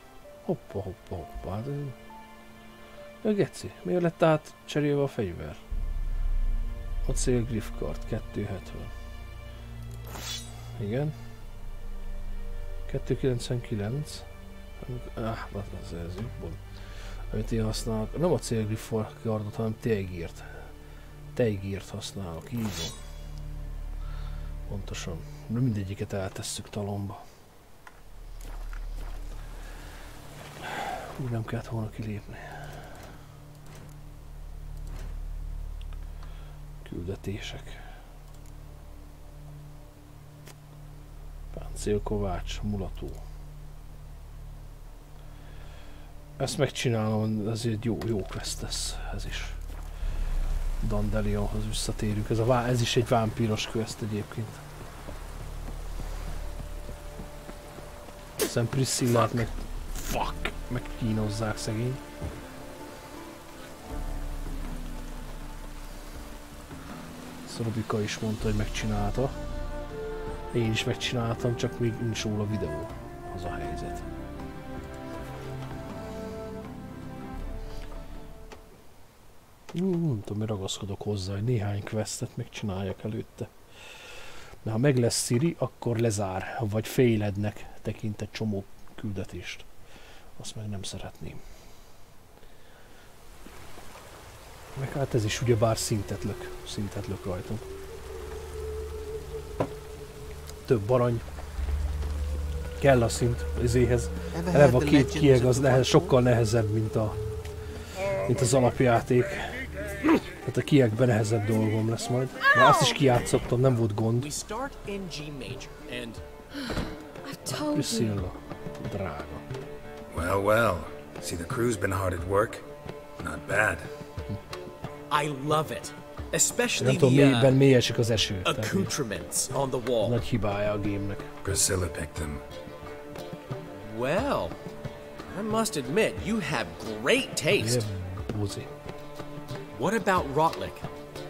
Hoppa, hoppa, hoppa. Ja, geci, miért lett átcserélve a fegyver? Acél griffkart, 270. Igen. 299. Ez jobban. Amit én használok. Nem acél griffkardot, hanem tejgírt. Tejgírt használok, így van. Pontosan. De mindegyiket eltesszük talomba. Úgy nem kellett volna kilépni. Küldetések. Páncélkovács, mulató. Ezt megcsinálom, ez egy jó quest lesz, ez is. Dandelionhoz visszatérünk. Ez is egy vámpíros quest egyébként. Hiszen Priscillát meg kínozzák szegény. Robika is mondta, hogy megcsinálta. Én is megcsináltam, csak még nincs róla videó. Az a helyzet. Nem tudom, mi ragaszkodok hozzá, hogy néhány questet megcsináljak előtte. De ha meg lesz Siri, akkor lezár, vagy félednek tekint egy csomó küldetést. Azt meg nem szeretném. Meg hát ez is ugyebár szintet lök rajtunk. Több arany. Kell a szint izéhez. Eleve a két kieg az sokkal nehezebb, mint az alapjáték. Hát a kiegben nehezebb dolgom lesz majd. De azt is kijátszottam, nem volt gond. Priscilla, drága. Well, well. See, the crew's been hard at work. Not bad. I love it. Especially nem tudom, mélyben mély esik az eső. Accoutrements on the wall. Nagy hibája a game-nek. Priscilla picked them. Well, I must admit, you have great taste. What about Rotlick?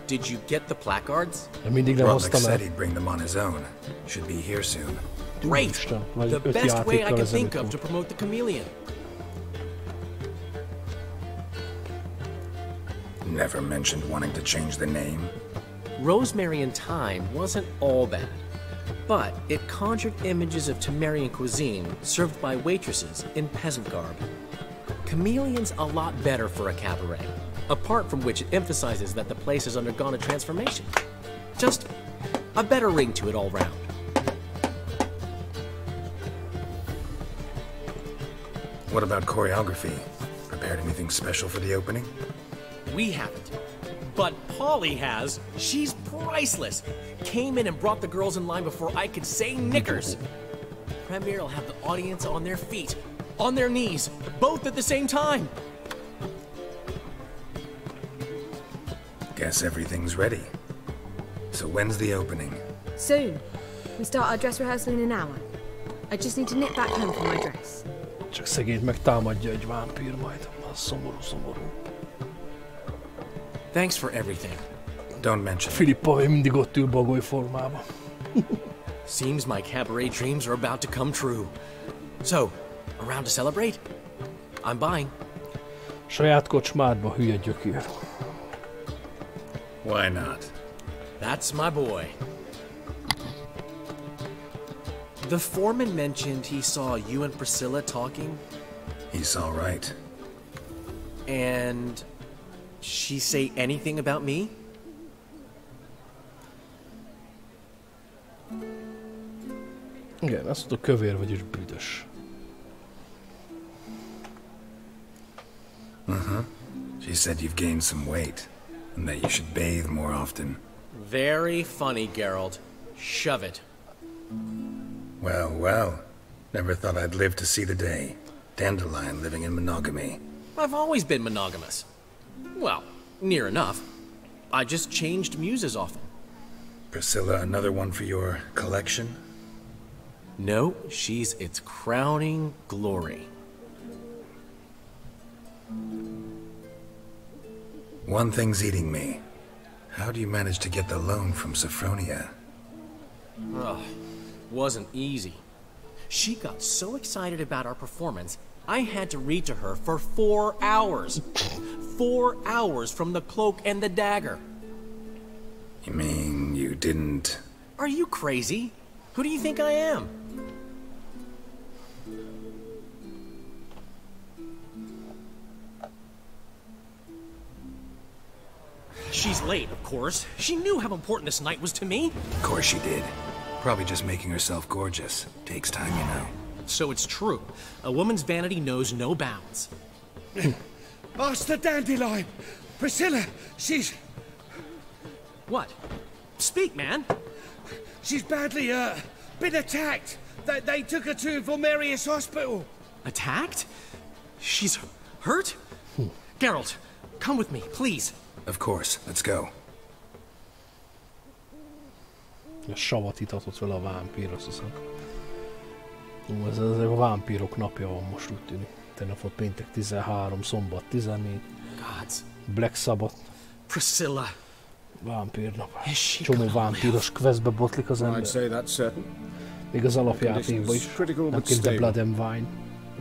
Did you get the placards? Rotlick said he'd bring them on his own. Should be here soon. Great! The best way I can think of to promote the chameleon. Never mentioned wanting to change the name. Rosemary and Thyme wasn't all bad, but it conjured images of Temerian cuisine served by waitresses in peasant garb. Chameleon's a lot better for a cabaret, apart from which it emphasizes that the place has undergone a transformation. Just a better ring to it all round. What about choreography? Prepared anything special for the opening? We haven't. But Polly has. She's priceless. Came in and brought the girls in line before I could say knickers. Premier will have the audience on their feet, on their knees, both at the same time. Guess everything's ready. So when's the opening? Soon. We start our dress rehearsal in an hour. I just need to nip back home for my dress. Csak szegényt megtámadja egy vámpír majd. Szomorú, szomorú. Thanks for everything. Don't mention it. Filippa még mindig ott ül bagoly formában. Seems my cabaret dreams are about to come true. So, around to celebrate? I'm buying. Saját kocsmádba, hülye gyökér. Why not? That's my boy. The foreman mentioned he saw you and Priscilla talking. He saw right. And she say anything about me? Igen, azt mondta, kövér vagy és büdös. She said you've gained some weight, and that you should bathe more often. Very funny, Geralt. Shove it. Well, well. Never thought I'd live to see the day. Dandelion living in monogamy. I've always been monogamous. Well, near enough. I just changed muses often. Priscilla, another one for your collection? No, she's its crowning glory. One thing's eating me. How do you manage to get the loan from Sophronia? Ugh, wasn't easy. She got so excited about our performance, I had to read to her for 4 hours. 4 hours from the cloak and the dagger. You mean you didn't... Are you crazy? Who do you think I am? She's late, of course. She knew how important this night was to me. Of course she did. Probably just making herself gorgeous. Takes time, you know. So it's true. A woman's vanity knows no bounds. Master Dandelion! Priscilla, she's... What? Speak, man. She's badly, been attacked. They took her to Vulmerius Hospital. Attacked? She's hurt? Geralt, come with me, please. Of course, let's go. A savat itatott vele a vámpír, azt hiszem. Ez a vámpírok napja van most, úgy tűnik. Tegnap volt péntek 13, szombat 14. Gods. Black Sabbath. Priscilla. Vámpírnap. Csomó vámpíros questbe botlik az ember. Még az alapjátékban is. Nem képzel Blood and Wine.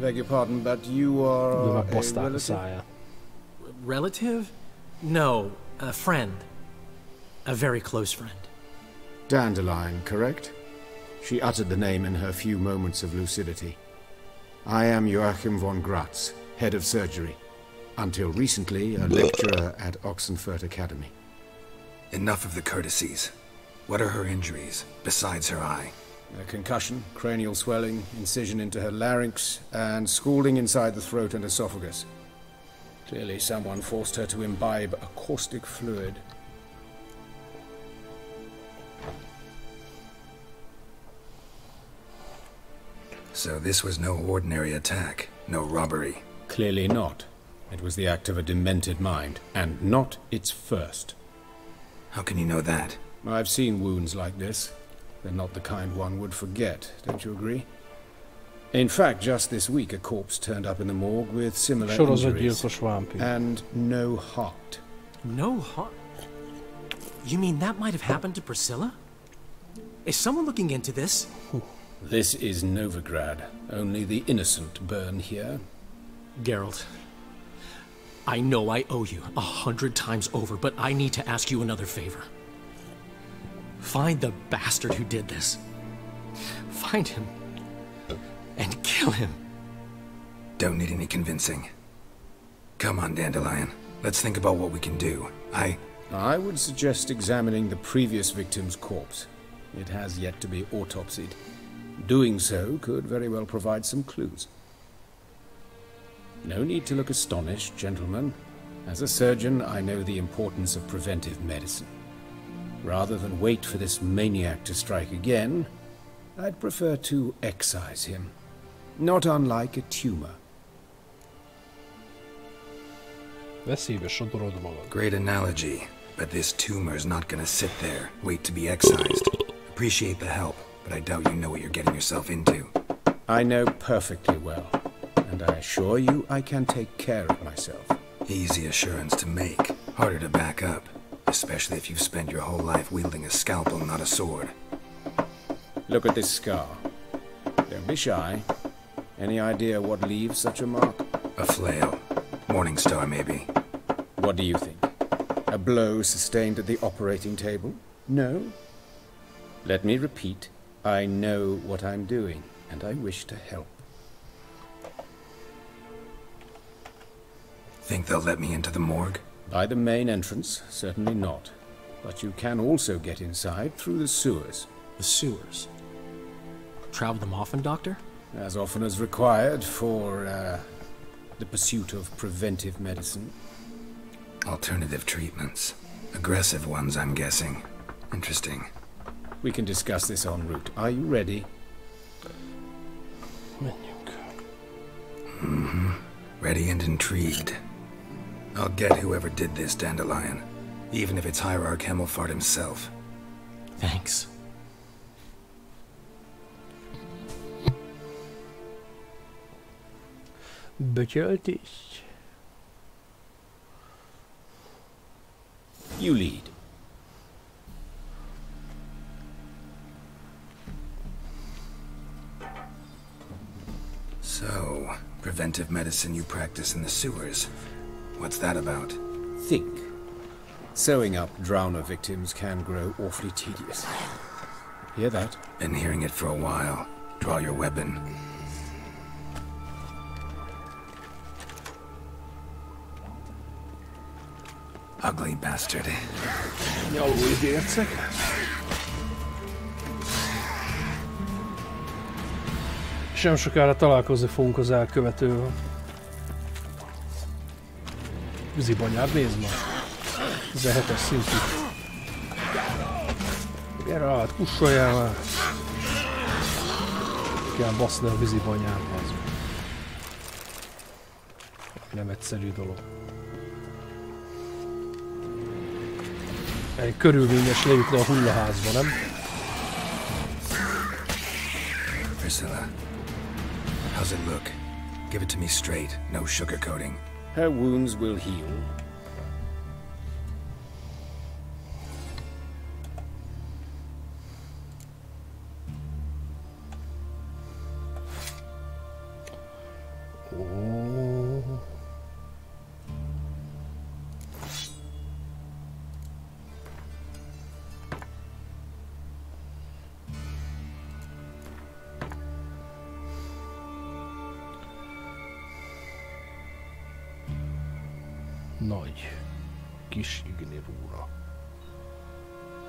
Beg your pardon, but you are a relative? Relative? No, a friend. A very close friend. Dandelion, correct? She uttered the name in her few moments of lucidity. I am Joachim von Gratz, head of surgery. Until recently, a lecturer at Oxenfurt Academy. Enough of the courtesies. What are her injuries, besides her eye? A concussion, cranial swelling, incision into her larynx, and scalding inside the throat and esophagus. Clearly someone forced her to imbibe a caustic fluid. So this was no ordinary attack, no robbery. Clearly not. It was the act of a demented mind, and not its first. How can you know that? I've seen wounds like this. They're not the kind one would forget, don't you agree? In fact, just this week a corpse turned up in the morgue with similar injuries. And no heart. No heart? You mean that might have happened to Priscilla? Is someone looking into this? This is Novigrad. Only the innocent burn here. Geralt, I know I owe you 100 times over, but I need to ask you another favor. Find the bastard who did this. Find him. And kill him. Don't need any convincing. Come on, Dandelion. Let's think about what we can do. I would suggest examining the previous victim's corpse. It has yet to be autopsied. Doing so could very well provide some clues. No need to look astonished, gentlemen. As a surgeon, I know the importance of preventive medicine. Rather than wait for this maniac to strike again, I'd prefer to excise him. Not unlike a tumor. Great analogy, but this tumor's not gonna sit there, wait to be excised. Appreciate the help, but I doubt you know what you're getting yourself into. I know perfectly well, and I assure you I can take care of myself. Easy assurance to make, harder to back up, especially if you've spent your whole life wielding a scalpel, not a sword. Look at this scar. Don't be shy. Any idea what leaves such a mark? A flail. Morning star, maybe. What do you think? A blow sustained at the operating table? No? Let me repeat. I know what I'm doing, and I wish to help. Think they'll let me into the morgue? By the main entrance, certainly not. But you can also get inside through the sewers. The sewers? Travel them often, Doctor? As often as required for, the pursuit of preventive medicine. Alternative treatments. Aggressive ones, I'm guessing. Interesting. We can discuss this en route. Are you ready? Ready and intrigued. I'll get whoever did this, Dandelion. Even if it's Hierarch Hemmelfart himself. Thanks. Becsültés. You lead. So, preventive medicine you practice in the sewers. What's that about? Think. Sewing up drowner victims can grow awfully tedious. Hear that? Been hearing it for a while. Draw your weapon. Ugly bastard. Nyalói dércek. Sem sokára találkozni fogunk az elkövetővel. Vízibanyád, nézd már. 17-es szintű. Gyere át, kussoljál már. Kell baszni a vízibanyát, az. Nem egyszerű dolog. Egy körülményes leütni a hullaházba, nem? Priscilla, how's it look? Give it to me straight, no sugarcoating. Her wounds will heal. Nagy. Kis Igni rúna.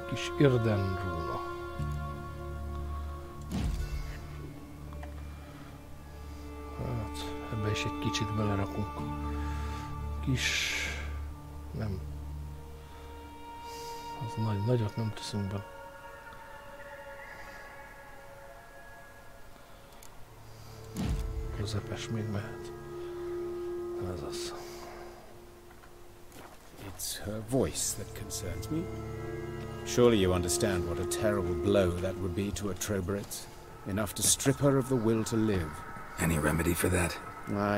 Kis Irden rúna. Hát, ebbe is egy kicsit belerakunk. Kis... nem. Az nagyot nem teszünk be. Közepes még mehet. Ez az. It's her voice that concerns me. Surely you understand what a terrible blow that would be to a Troberet. Enough to strip her of the will to live. Any remedy for that?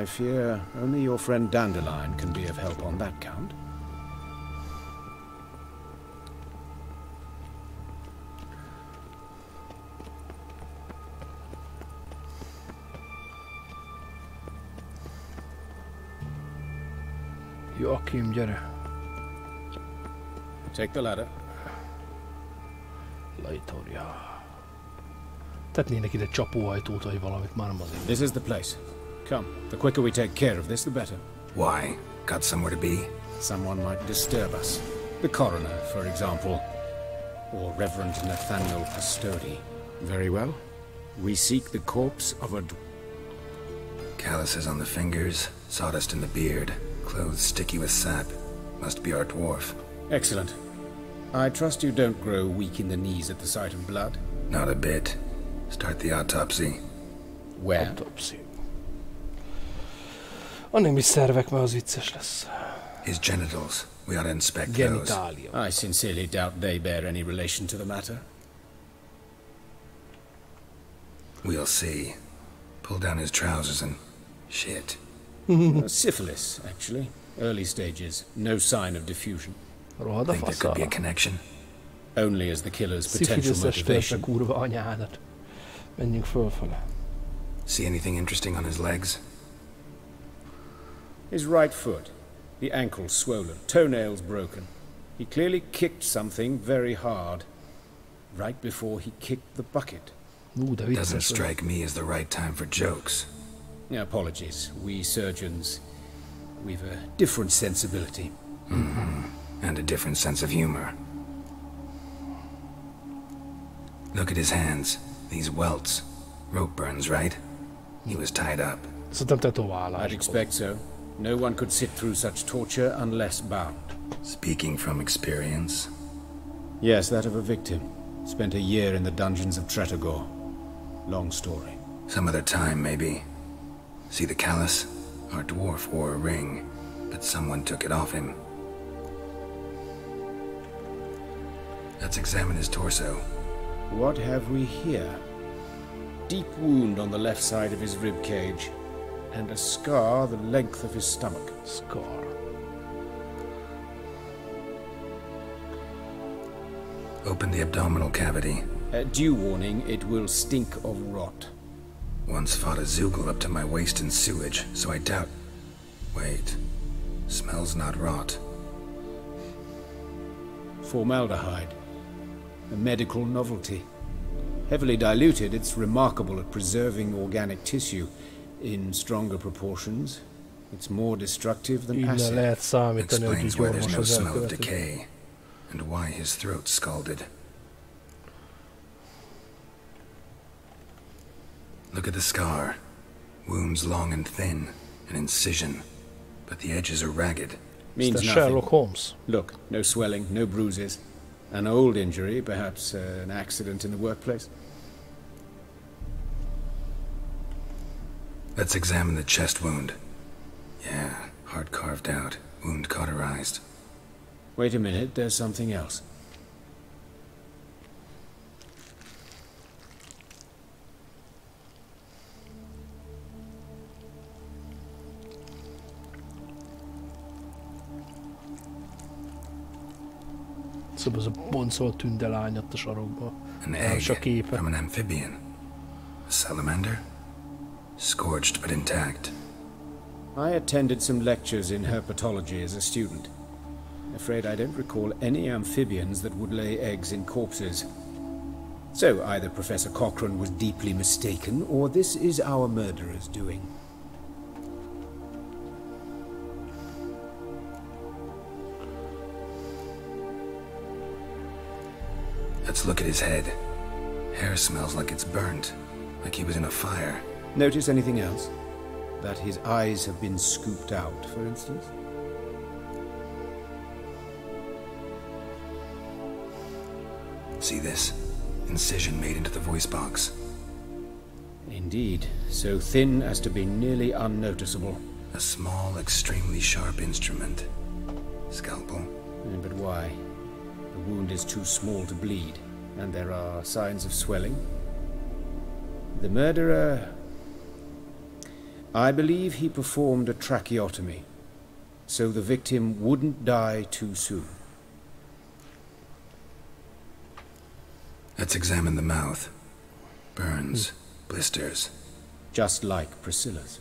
I fear only your friend Dandelion can be of help on that count. Joachim, gyere! Take the ladder. Lejtorja. Tetnének ide csapóajtót, vagy valamit, már nem azért. This is the place. Come, the quicker we take care of this, the better. Why? Got somewhere to be? Someone might disturb us. The coroner, for example. Or Reverend Nathaniel Custodi. Very well. We seek the corpse of a... Calluses on the fingers, sawdust in the beard, clothes sticky with sap. Must be our dwarf. Excellent. I trust you don't grow weak in the knees at the sight of blood? Not a bit. Start the autopsy. Where? Autopsy. A nemi szervek, mert az vicces lesz. His genitals. We ought to inspect Genitalia. those. I sincerely doubt they bear any relation to the matter. We'll see. Pull down his trousers and... shit. Syphilis, actually. Early stages. No sign of diffusion. Think there could be a connection? Only as the killer's potential motivation. Kurva anyádat. Menjünk fölfele. See anything interesting on his legs? His right foot. The ankle swollen. Toenails broken. He clearly kicked something very hard. Right before he kicked the bucket. Doesn't strike me as the right time for jokes. Apologies. We surgeons, we've a different sensibility. And a different sense of humor. Look at his hands. These welts. Rope burns, right? He was tied up. I'd expect so. No one could sit through such torture unless bound. Speaking from experience? Yes, that of a victim. Spent a year in the dungeons of Tretogor. Long story. Some other time, maybe. See the callus? Our dwarf wore a ring, but someone took it off him. Let's examine his torso. What have we here? Deep wound on the left side of his rib cage, and a scar the length of his stomach. Scar. Open the abdominal cavity. Due warning, it will stink of rot. Once fought a Zoogle up to my waist in sewage, so I doubt... Wait. Smells not rot. Formaldehyde. A medical novelty. Heavily diluted, it's remarkable at preserving organic tissue. In stronger proportions, it's more destructive than acid. Explains why there's no smell of decay, and why his throat's scalded. Look at the scar. Wounds long and thin, an incision, but the edges are ragged. Means nothing. Sherlock Holmes. Look, no swelling, no bruises. An old injury, perhaps an accident in the workplace. Let's examine the chest wound. Yeah, heart carved out, wound cauterized. Wait a minute, there's something else. Szóval az a boncolt tünde lány ott a sarokba. An egg from an amphibian. A salamander? Scorched but intact. I attended some lectures in herpetology as a student. Afraid I don't recall any amphibians that would lay eggs in corpses. So either Professor Cochrane was deeply mistaken, or this is our murderer's doing. Let's look at his head. Hair smells like it's burnt, like he was in a fire. Notice anything else? That his eyes have been scooped out, for instance? See this? Incision made into the voice box. Indeed, so thin as to be nearly unnoticeable. A small, extremely sharp instrument. Scalpel. But why? The wound is too small to bleed, and there are signs of swelling. The murderer... I believe he performed a tracheotomy, so the victim wouldn't die too soon. Let's examine the mouth. Burns, blisters. Just like Priscilla's.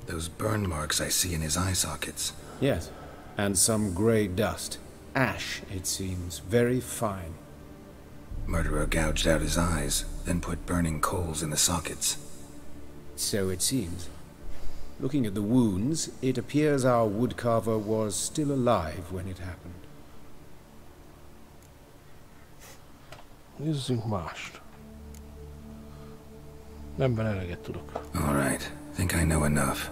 Those burn marks I see in his eye sockets. Yes, and some grey dust. Ash, it seems, very fine. Murderer gouged out his eyes, then put burning coals in the sockets. So it seems. Looking at the wounds, it appears our woodcarver was still alive when it happened. Nézzünk mást. Nemben eleget tudok. All right. Think I know enough.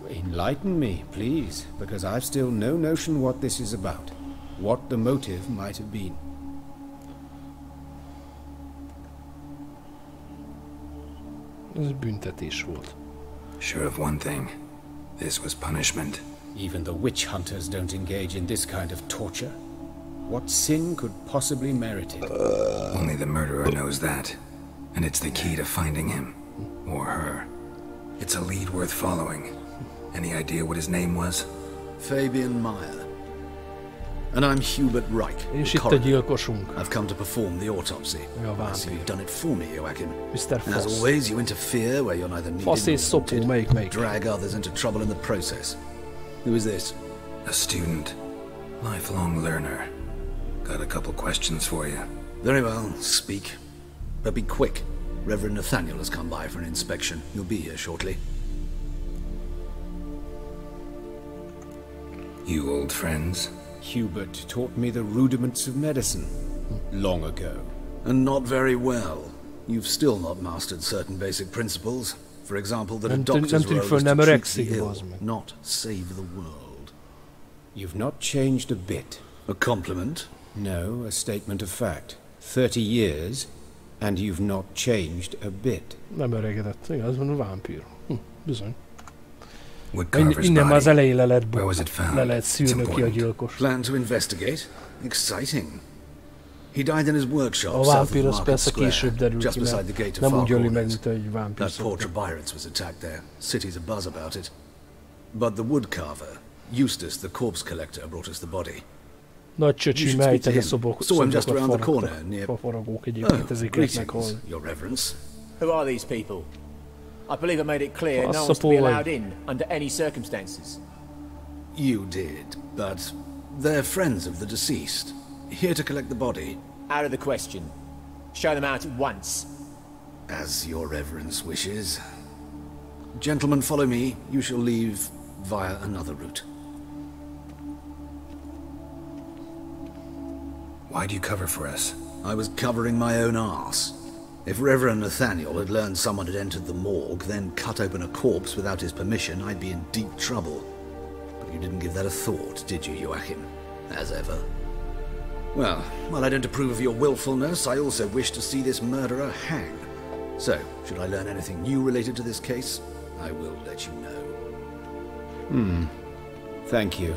Enlighten me, please, because I've still no notion what this is about. What the motive might have been. Ez büntetés volt. Sure of one thing. This was punishment. Even the witch hunters don't engage in this kind of torture. What sin could possibly merit it? Only the murderer knows that. And it's the key to finding him. Or her. It's a lead worth following. Any idea what his name was? Fabian Meyer. And I'm Hubert Reich, the coroner. I've come to perform the autopsy. I see you've done it for me, Joachim. Mr. And as always, you interfere where you're neither needed nor wanted. Drag others into trouble in the process. Who is this? A student. Lifelong learner. Got a couple questions for you. Very well, speak. But be quick. Reverend Nathaniel has come by for an inspection. He'll be here shortly. You old friends? Hubert taught me the rudiments of medicine long ago. And not very well. You've still not mastered certain basic principles. For example, that a doctor's role is to treat the ill, not save the world. You've not changed a bit. A compliment? No, a statement of fact. 30 years, and you've not changed a bit. Nem öregedett, igaz, van a vámpír. Bizony. Innen már az elején le lehet szűrni ki a gyilkos. Plan to investigate? Exciting. He died in his workshop a vámpír az persze később derül ki, mert nem úgy öli meg, mint egy vámpír. That portrait Byron's was attacked there. City's abuzz about it. But the woodcarver, Eustace, the corpse collector, brought us the body. Nagy csöcsi mejteni szobokat faragók egyébként ezeket meghalni. Your Reverence. Who are these people? I believe I made it clear no one's to be allowed in under any circumstances. You did, but they're friends of the deceased. Here to collect the body. Out of the question. Show them out at once. As your Reverence wishes. Gentlemen, follow me. You shall leave via another route. Why do you cover for us? I was covering my own arse. If Reverend Nathaniel had learned someone had entered the morgue, then cut open a corpse without his permission, I'd be in deep trouble. But you didn't give that a thought, did you, Joachim? As ever. Well, while I don't approve of your willfulness, I also wish to see this murderer hang. So, should I learn anything new related to this case, I will let you know. Thank you.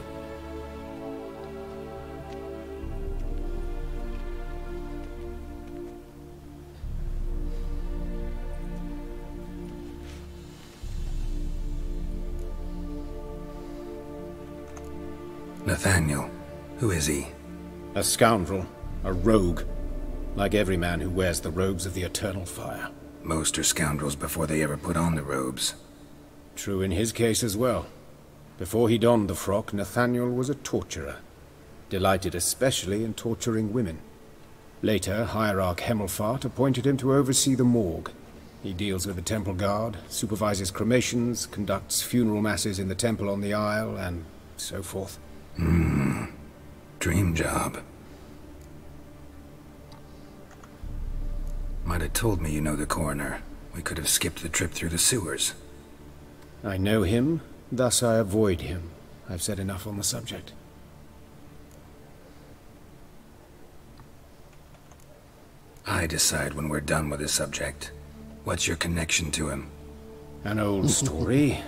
Nathaniel, who is he? A scoundrel, a rogue, like every man who wears the robes of the eternal fire. Most are scoundrels before they ever put on the robes. True in his case as well. Before he donned the frock, Nathaniel was a torturer, delighted especially in torturing women. Later, Hierarch Hemmelfart appointed him to oversee the morgue. He deals with the temple guard, supervises cremations, conducts funeral masses in the temple on the Isle, and so forth. Dream job. Might have told me you know the coroner. We could have skipped the trip through the sewers. I know him, thus I avoid him. I've said enough on the subject. I decide when we're done with the subject. What's your connection to him? An old story,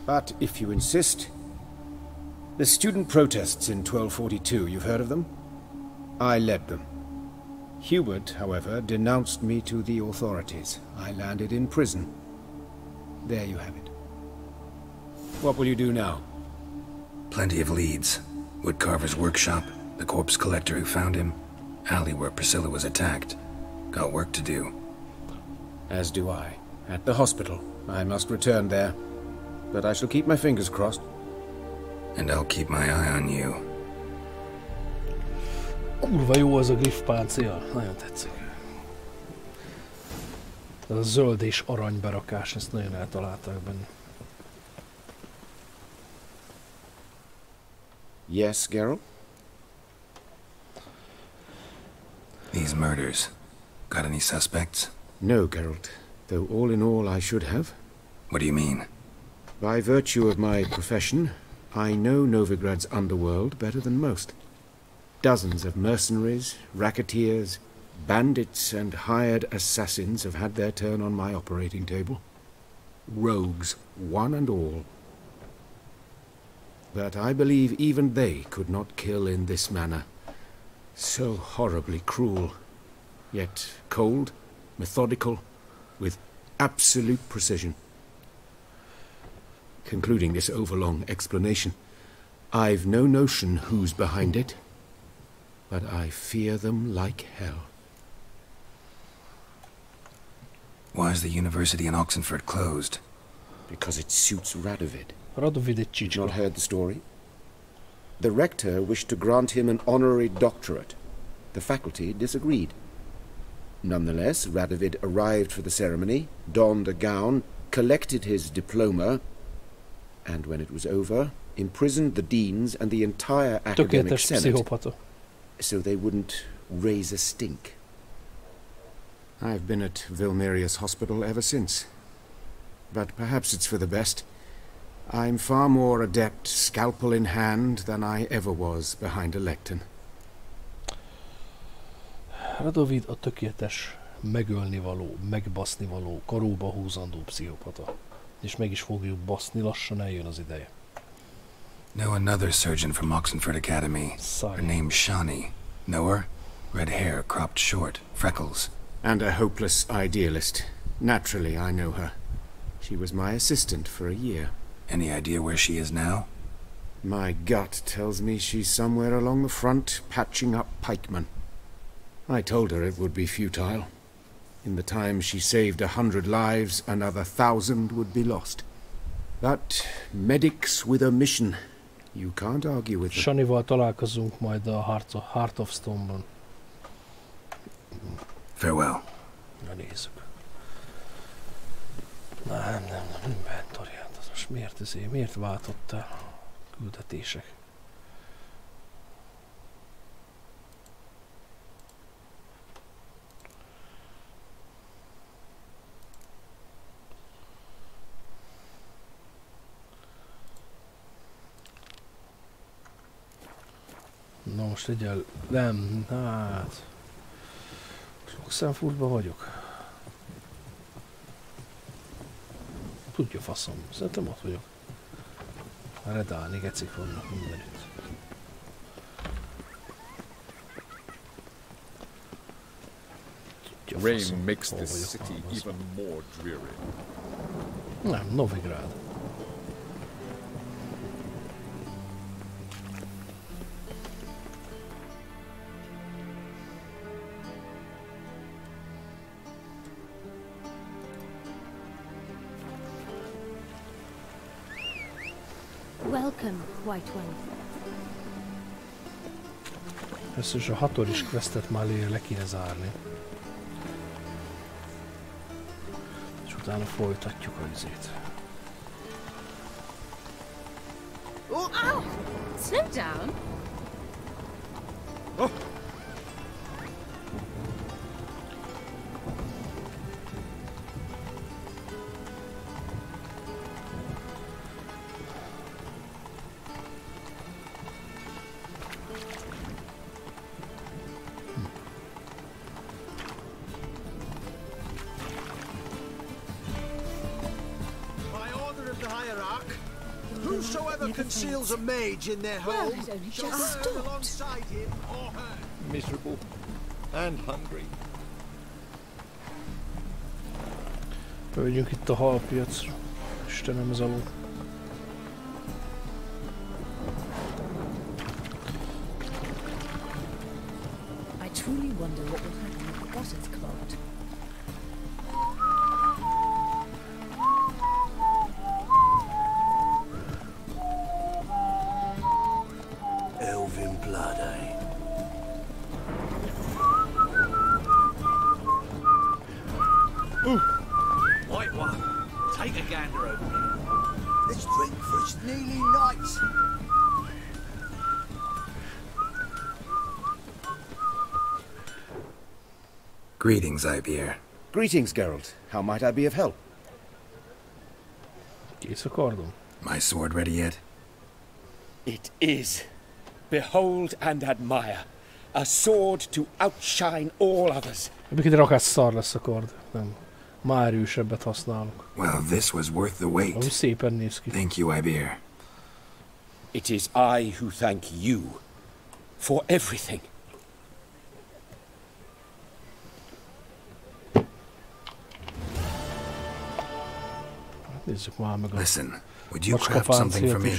but if you insist... The student protests in 1242, you've heard of them? I led them. Hubert, however, denounced me to the authorities. I landed in prison. There you have it. What will you do now? Plenty of leads. Woodcarver's workshop, the corpse collector who found him, alley where Priscilla was attacked. Got work to do. As do I. At the hospital. I must return there. But I shall keep my fingers crossed. And I'll keep my eye on you. Kurva jó az a griffpáncél, nagyon tetszik. Ez a zöld és arany berakás, ezt nagyon eltalálták benne. Yes, Geralt? These murders. Got any suspects? No, Geralt. Though all in all I should have. What do you mean? By virtue of my profession, I know Novigrad's underworld better than most. Dozens of mercenaries, racketeers, bandits and hired assassins have had their turn on my operating table. Rogues, one and all. But I believe even they could not kill in this manner. So horribly cruel, yet cold, methodical, with absolute precision. Concluding this overlong explanation, I've no notion who's behind it, but I fear them like hell. Why is the university in Oxenford closed? Because it suits Radovid. You've not heard the story? The rector wished to grant him an honorary doctorate. The faculty disagreed. Nonetheless, Radovid arrived for the ceremony, donned a gown, collected his diploma, and when it was over, imprisoned the deans and the entire academic senate, so they wouldn't raise a stink. I've been at Vilmerius Hospital ever since. But perhaps it's for the best. I'm far more adept, scalpel in hand, than I ever was behind a lectern. Radovid a tökéletes, megölnivaló, megbasznivaló, karóba húzandó pszichopata. És meg is fogjuk baszni, lassan eljön az ideje. Know another surgeon from Oxenford Academy. Her name's Shawnee. Know her? Red hair, cropped short, freckles. And a hopeless idealist. Naturally, I know her. She was my assistant for a year. Any idea where she is now? My gut tells me she's somewhere along the front, patching up pikemen. I told her it would be futile. In the time she saved 100 lives, another 1,000 would be lost. But medics with a mission. You can't argue with them. Shanival találkozunk majd a Heart of Stone-ban. Farewell. Na nézzük. Nem, inventoriát. Az most miért váltottál küldetések? Na most nem, hát... Luxemburgban vagyok. Tudja faszom, szerintem ott vagyok. Redálni, gecik vannak mindenütt. Rain makes this city even more dreary. Nem, Novigrad. Welcome, White One. Ezt is a 6-os questet már le kéne zárni. És utána folytatjuk a izét. Oh, ow! Slow down. Oh. Whosoever conceals a mage in their home shall burn stopped. alongside him or her. Miserable and hungry. Megyünk itt a halpiacra. Istenem, ez alul. I truly wonder what will happen if the gutter's clogged. Elven blood, eh? White One, take a gander over here. Let's drink for its nearly night. Greetings, Ibeer. Greetings, Geralt. How might I be of help? Kész a kardom. My sword ready yet? It is. Behold and admire. A sword to outshine all others. Ebből ide rakás szar lesz a kard. Nem. Már erősebbet használok. Well, this was worth the wait. Ahogy szépen néz ki. Thank you, Ibeer. It is I who thank you for everything. Nézzük már meg a... Listen, would you craft something for me?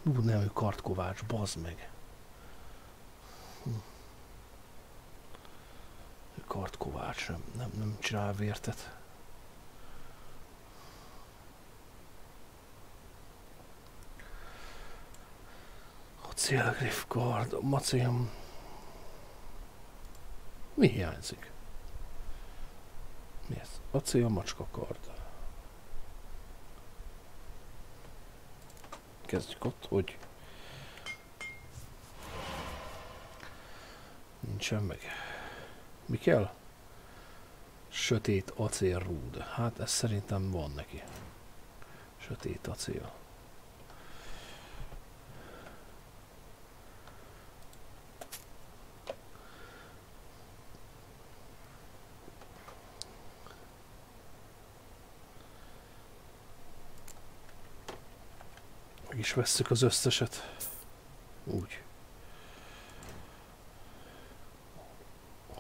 Nem, ő kardkovács, bazd meg. Ő kardkovács, nem csinál vértet. Acélgriff kard, macém. Mi hiányzik? Mi ez? Acél macska kard. Kezdjük ott, hogy nincsen meg. Mi kell? Sötét acélrúd. Hát ez szerintem van neki. Sötét acél. is vesszük az összeset. Úgy.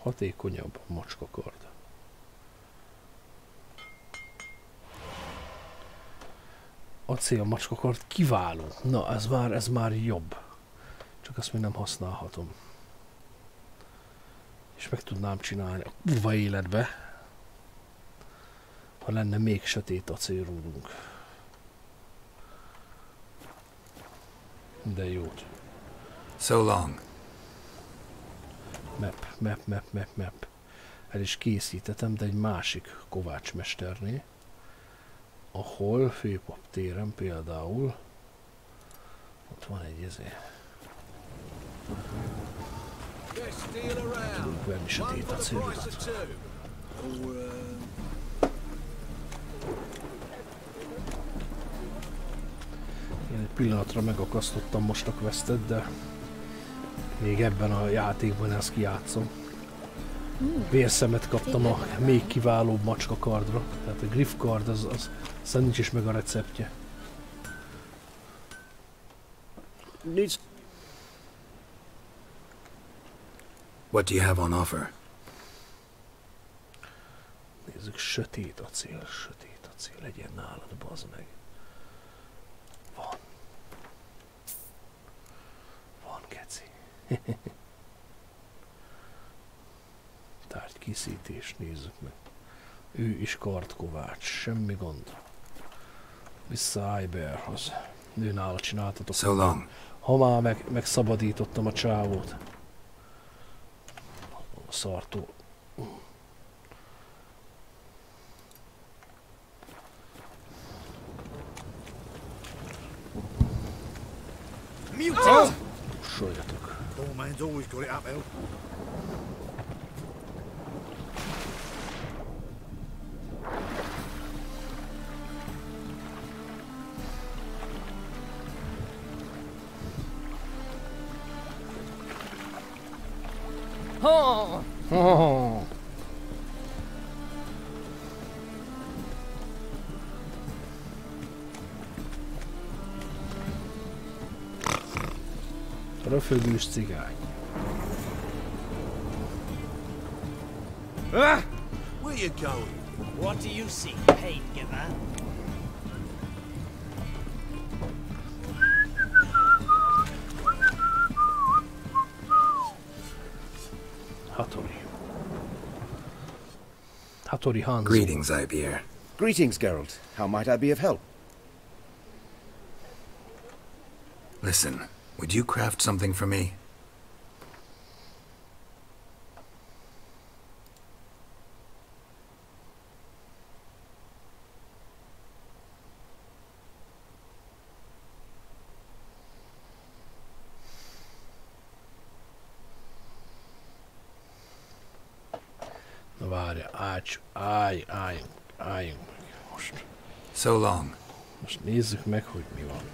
Hatékonyabb macskakard. Acél macskakard kiváló. Na, ez már jobb. Csak azt még nem használhatom. És meg tudnám csinálni a kurva életbe, ha lenne még sötét acélrúdunk. De jót. So long. Map. El is készítettem, de egy másik kovácsmesternél, ahol főpap téren például ott van egy ezért. Tudunk venni sötét acélrudat. Én egy pillanatra megakasztottam most a questet, de még ebben a játékban ezt kijátszom. Vérszemet kaptam a még kiválóbb macskakardra. Tehát a griffkard az nincs is meg a receptje. What do you have on offer? Nézzük, sötét acél, legyen nálad, bazd meg. Van, geci. Tárgykészítés, nézzük meg. Ő is kardkovács, semmi gond. Vissza Iberhoz. Ő nála csináltatok. So long. Ha már megszabadítottam a csávót. A szartól. Soljatok. Poor man's always got it uphill. Röfögős cigány. Where you going? What do you see, pain giver? Hattori Hans. Greetings, Iber. Greetings, Geralt. How might I be of help? Listen, would you craft something for me? Na várja, álljunk most. So long. Most nézzük meg, hogy mi van.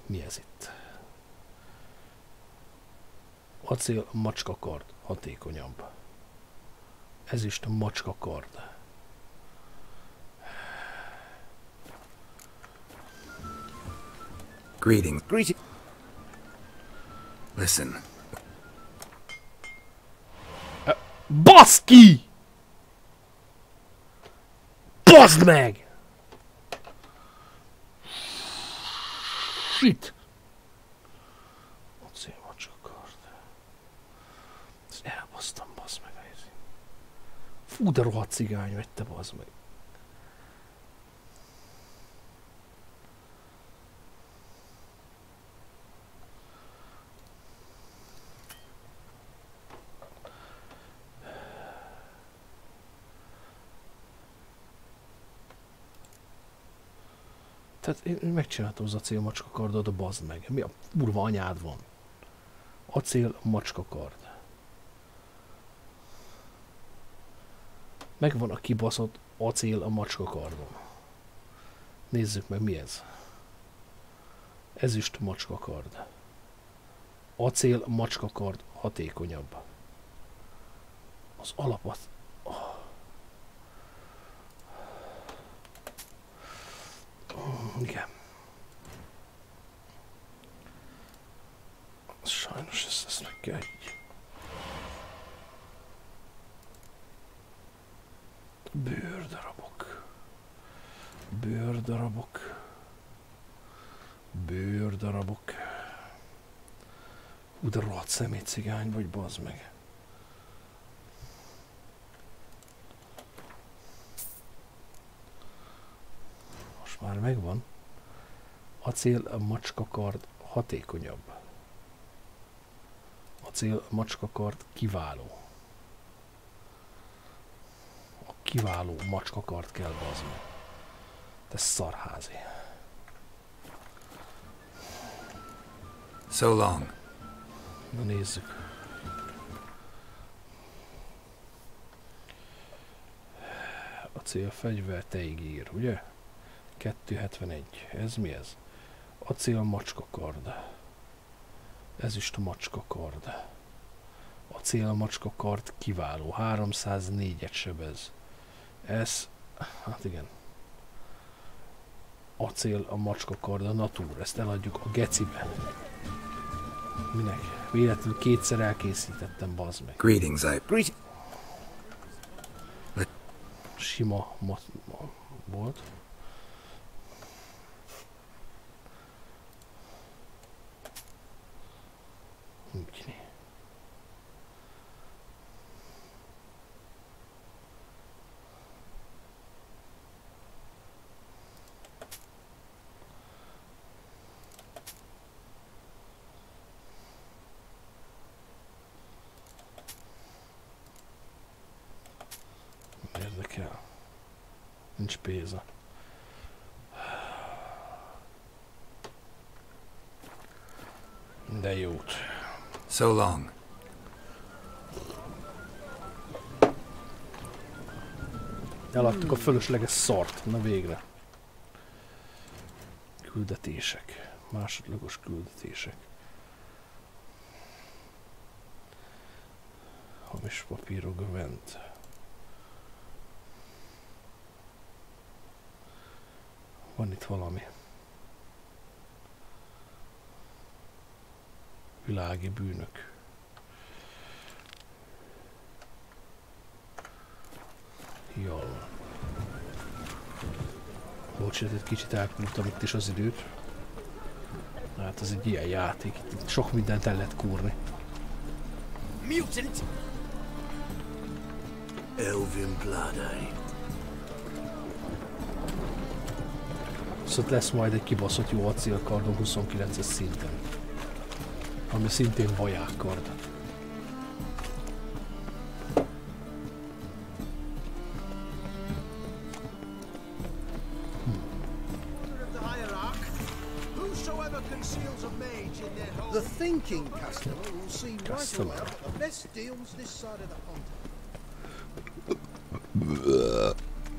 Mi ez itt? Acél macskakard, hatékonyabb. Ezüst macskakard. Greetings. Listen. Baszki! Baszd meg! Shit! Acélmacsakard. Ezt elbasztam, baszd meg. Fú, de rohadt cigány vagy te, baszd meg. Tehát én megcsináltam az acél macskakardot, bazd meg. Mi a kurva anyád van? Acél macskakard. Megvan a kibaszott acél a macskakardon. Nézzük meg, mi ez. Ezüst macskakard. Acél macskakard hatékonyabb. Az alapat... Igen. Bőrdarabok. Bőrdarabok. Bőrdarabok. Hú, de rohadt szemétcigány vagy, bazd meg. Most már megvan. Acél macskakard hatékonyabb. Acél macskakard kiváló. A kiváló macskakard kell, bazd meg. Te szarházi. So long. Na nézzük. Acélfegyver teigír, ugye? 271. Ez mi ez? Acél macskakard. Ezüst macskakard. Acél macskakard kiváló. 304-et sebez. Ez, hát igen. Acél a macskakard, a natúr. Ezt eladjuk a gecibe. Minek? Véletlenül kétszer elkészítettem, bazd meg. Greetings, Sima volt. Úgy. Érdekel. Nincs pénze. De jót. So long. Eladtuk a fölösleges szart. Na végre. Küldetések. Másodlagos küldetések. Hamis papírok vent. Van itt valami. Világi bűnök. Jól. Bocsánat, egy kicsit elkúrtam itt is az időt. Hát ez egy ilyen játék. Itt sok mindent el lehet kúrni. Mutant! Elven blood, eh? Szóval lesz majd egy kibaszott jó acélkardon 29-es szinten. Ami szintén vajákkard. The thinking customer will see right away the best deals this side of the pond.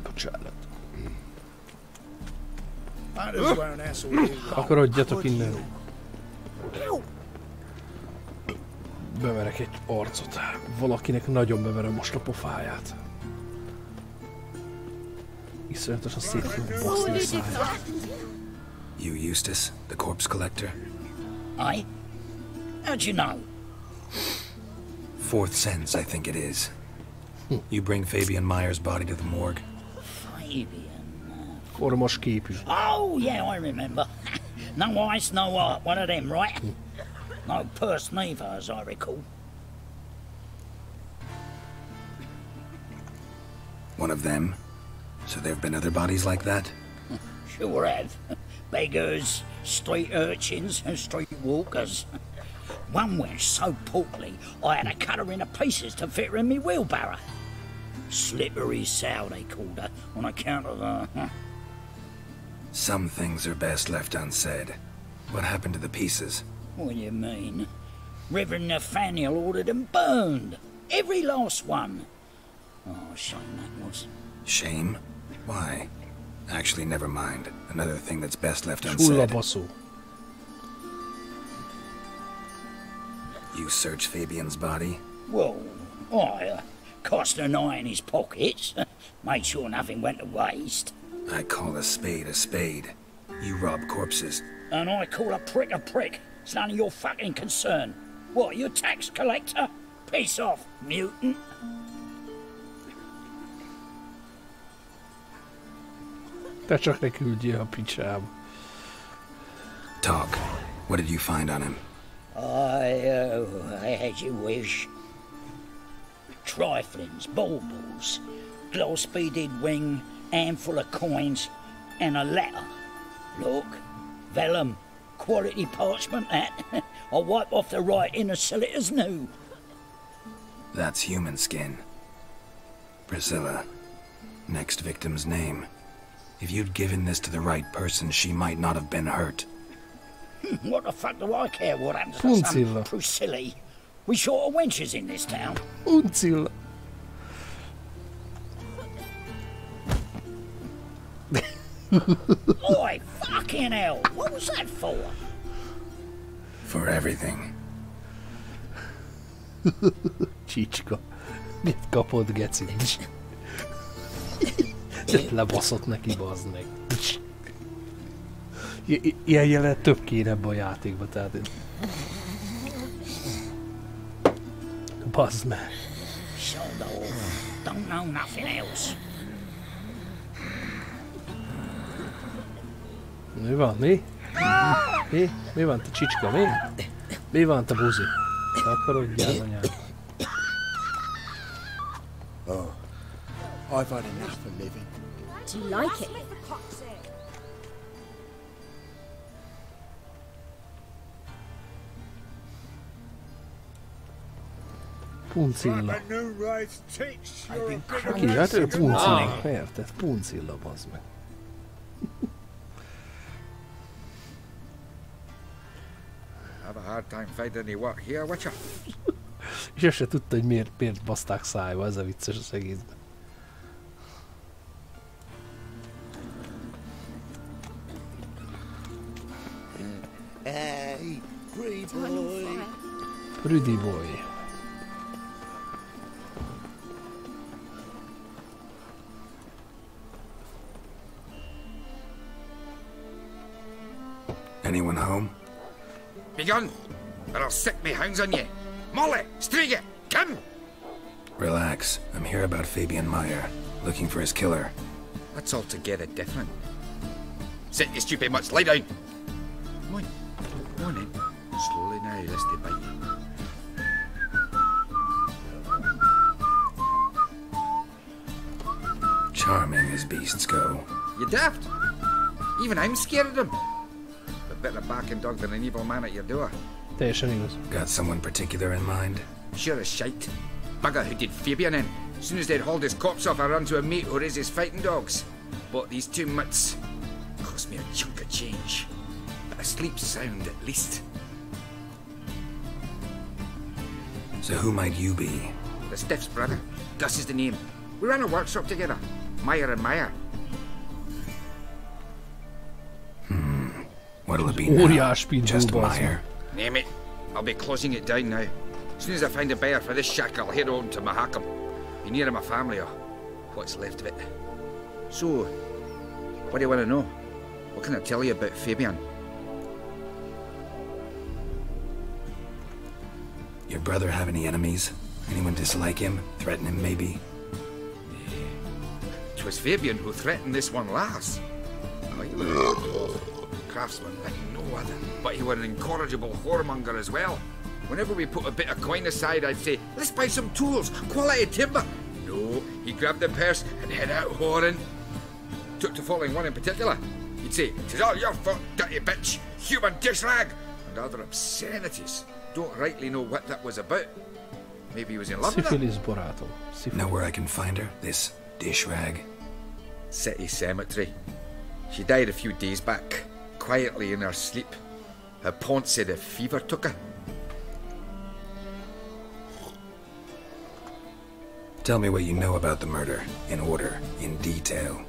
Bocsánat. Akarodjatok innen. Beverek egy arcot. Valakinek nagyon beverem most a pofáját. Iszonyatosan szét fogjuk baszni a száját. You, Eustace, the corpse collector? I? How'd you know? Fourth sense, I think it is. You bring Fabian Meyer's body to the morgue? Fabian? Ormos képű. Oh, yeah, I remember. No ice, no art. One of them, right? No purse neither, as I recall. One of them? So there have been other bodies like that? Sure have. Beggars, street urchins, and street walkers. One went so portly, I had to cut her into pieces to fit her in me wheelbarrow. Slippery sow, they called her, on account of her. Some things are best left unsaid. What happened to the pieces? What do you mean? Reverend Nathaniel ordered them burned. Every last one. Oh, shame that was. Shame? Why? Actually, never mind. Another thing that's best left unsaid. You search Fabian's body? Well, I cast an eye in his pockets. Made sure nothing went to waste. I call a spade. You rob corpses. And I call a prick. It's none of your fucking concern. What, you a tax collector? Piss off, mutant. Te csak ne küldjél a picsába. Talk. What did you find on him? As you wish. Triflings, baubles, gloss-beaded ring, handful of coins, and a letter. Look, vellum, quality parchment that. I'll wipe off the writing and sell it as new. That's human skin. Priscilla. Next victim's name. If you'd given this to the right person, she might not have been hurt. What the fuck do I care what happens to some Priscilla? We short of wenches in this town. Uncilla. Oi, fucking hell! What was that for? For everything. Csicska. Mit kapod, geci? Lebaszott neki, bazd meg. Ilyen jelenet több kéne ebben a játékban, tehát... Bazd meg. Don't know nothing else. Mi van, mi? Mi van, te csicska, mi? Mi van, te buzi? Takarodjál, anyám. Oh, I've had enough for living. Do you like it? Puncilla. Ki? Hát ő Puncilla. Érted? Puncilla, bazd meg. Have a hard time finding any work here, Witcher. És ő se tudta, hogy miért baszták szájba, ez a vicces az egészben. Hey, pretty boy. Pretty boy. Anyone home? Begone, or I'll sick me hounds on you. Molly, Striga, come! Relax. I'm here about Fabian Meyer, looking for his killer. That's altogether different. Sit, you stupid mutts, lie down. Come on then. Slowly now, lest they bite you. Charming as beasts go. You daft? Even I'm scared of them. Better barking dog than an evil man at your door. Got someone particular in mind? Sure as shite. Bugger who did Fabian in. As soon as they'd hauled his corpse off, I ran to a mate who raises fighting dogs. Bought these 2 mutts. Cost me a chunk of change. But I sleep sound at least. So who might you be? The Stiff's brother. Gus is the name. We ran a workshop together. Meyer and Meyer. What'll it be now? Just Meyer? Name it. I'll be closing it down now. As soon as I find a buyer for this shack, I'll head on to Mahakam. Be near my family, or what's left of it. So, what do you want to know? What can I tell you about Fabian? Your brother have any enemies? Anyone dislike him? Threaten him, maybe? 'Twas Fabian who threatened this one last. Oh, he was a craftsman like no other. But he was an incorrigible whoremonger as well. Whenever we put a bit of coin aside, I'd say, let's buy some tools, quality timber. No, he grabbed the purse and head out whoring. Took to following one in particular. He'd say, 'tis all your fault, dirty bitch, human dish rag, and other obscenities. Don't rightly know what that was about. Maybe he was in love with her. Know where I can find her, this dish rag? City cemetery. She died a few days back, quietly in her sleep. Her pont said a fever took her. Tell me what you know about the murder, in order, in detail.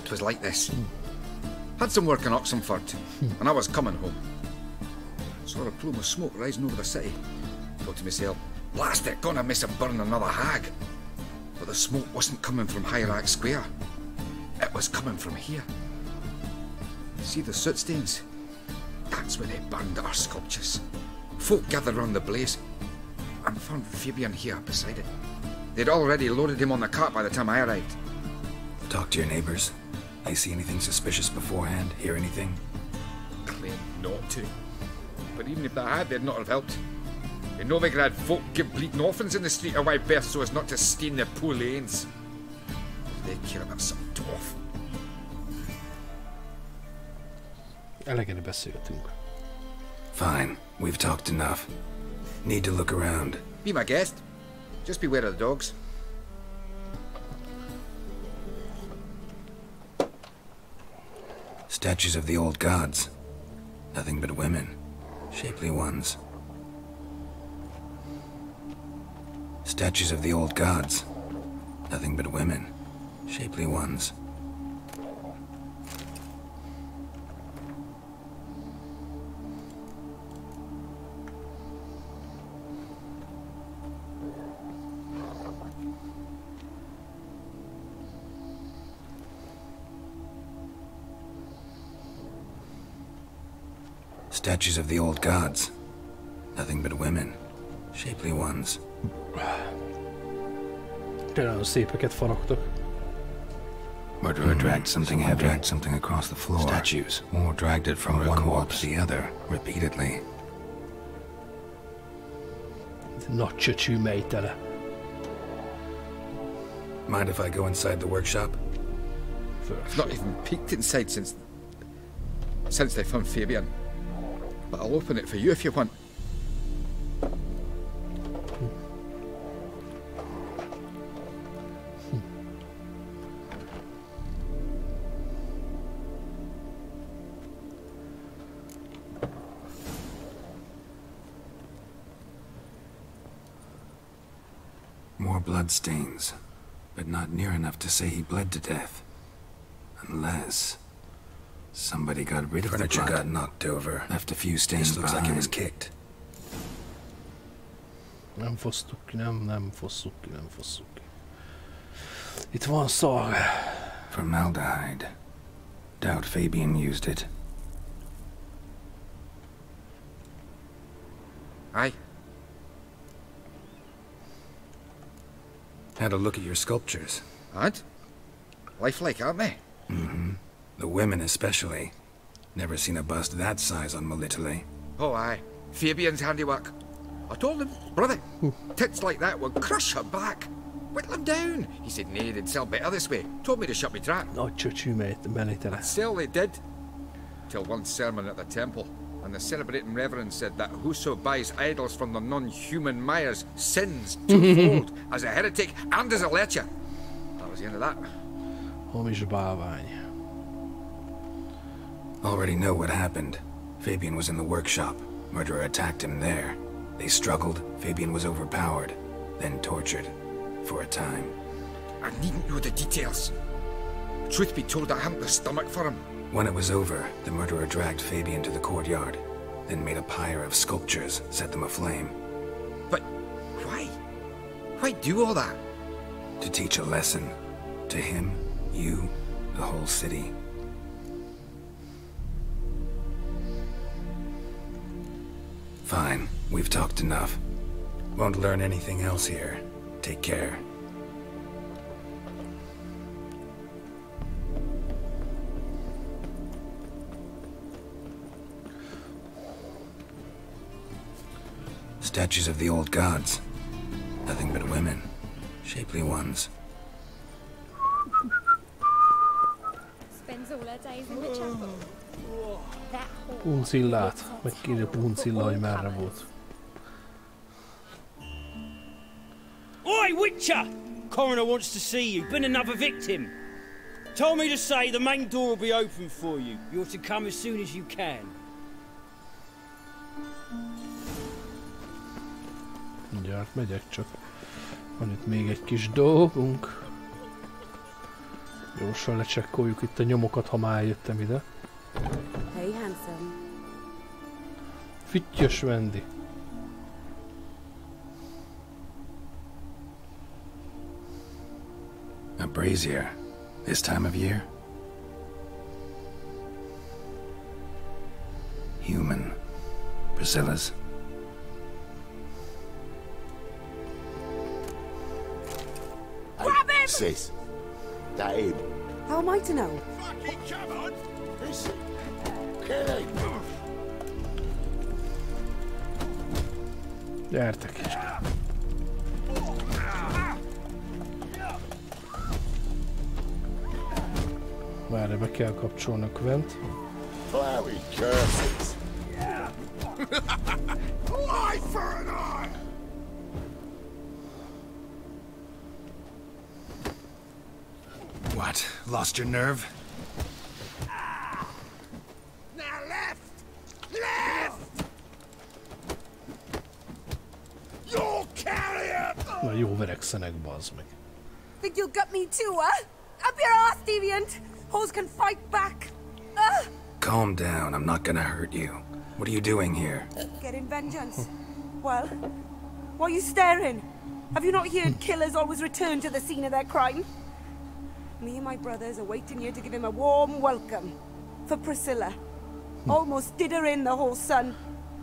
It was like this. Had some work in Oxenford, and I was coming home. Saw a plume of smoke rising over the city. Thought to myself, blast it, gonna miss him burn another hag. But the smoke wasn't coming from Hierarch Square. It was coming from here. See the soot stains? That's where they burned our sculptures. Folk gathered round the blaze, and found Fabian here beside it. They'd already loaded him on the cart by the time I arrived. Talk to your neighbors? They see anything suspicious beforehand? Hear anything? Claim not to. But even if they had, they'd not have helped. In Novigrad, folk give bleeding orphans in the street a wide berth so as not to stain their poor lanes. They care about some dwarf. Eleget beszéltünk. Fine. We've talked enough. Need to look around. Be my guest. Just beware of the dogs. Statues of the old gods. Nothing but women. Shapely ones. Statues of the old gods. Nothing but women. Shapely ones. Statues of the old gods. Nothing but women. Shapely ones. Nagyon szépeket faragtak. Murderer dragged something heavy, dragged something across the floor. Statues. Or dragged it from one wall to the other, repeatedly. Nagy csöcsű mejtele. Mind if I go inside the workshop? I've not even peeked inside since they found Fabian. But I'll open it for you if you want. More bloodstains, but not near enough to say he bled to death. Unless somebody got rid of furniture, got knocked over, left a few stains. Looks like it was kicked. Nem fosztuk ki, nem fosszuk ki. Itt van szar. Formaldehyde. Doubt Fabian used it. Aye. Had a look at your sculptures. And? Lifelike, aren't they? Mm-hmm. The women especially. Never seen a bust that size on Melitele. Oh, aye. Fabian's handiwork. I told him, brother, tits like that would crush her back. Whittle him down. He said, nay, they'd sell better this way. Told me to shut me trap. Nagy csöcsű Melitele. Sell they did. Till one sermon at the temple. And the celebrating reverend said that whoso buys idols from the non-human Myers sins twofold, as a heretic and as a lecher. That was the end of that. Hamis bálvány. Already know what happened. Fabian was in the workshop. Murderer attacked him there. They struggled. Fabian was overpowered, then tortured. For a time. I needn't know the details. Truth be told, I hadn't the stomach for him. When it was over, the murderer dragged Fabian to the courtyard, then made a pyre of sculptures, set them aflame. But why? Why do all that? To teach a lesson. To him, you, the whole city. Fine, we've talked enough. Won't learn anything else here. Take care. Statues of the old gods. Nothing but women. Shapely ones. Spends all her days in the chapel. Puncillát, meg kéne puncilla, hogy merre volt. Oi, Witcher! Coroner wants to see you. Been another victim. Told me to say the main door will be open for you. You're to come as soon as you can. Mindjárt megyek, csak van itt még egy kis dolgunk. Gyorsan lecsekkoljuk itt a nyomokat, ha már eljöttem ide. Hey, handsome. Fittyös Vendi. A brazier. This time of year? Human. Priscilla's. Grab him! Sis, that him? How am I to know? Fucking come on! Is it? Kelly! Gyertek is. Várj, be kell kapcsolni a kvent. Flowey curses! Eye for an eye! What? Lost your nerve? Now left! Left! You'll carry it! Na jó verekszenek, bazd meg. Think you'll gut me too, huh? Up your ass, deviant! Hoes can fight back! Calm down, I'm not gonna hurt you. What are you doing here? Getting vengeance. Well, why are you staring? Have you not heard killers always return to the scene of their crime? Me and my brothers are waiting here to give him a warm welcome. For Priscilla. Almost did her in, the whole son.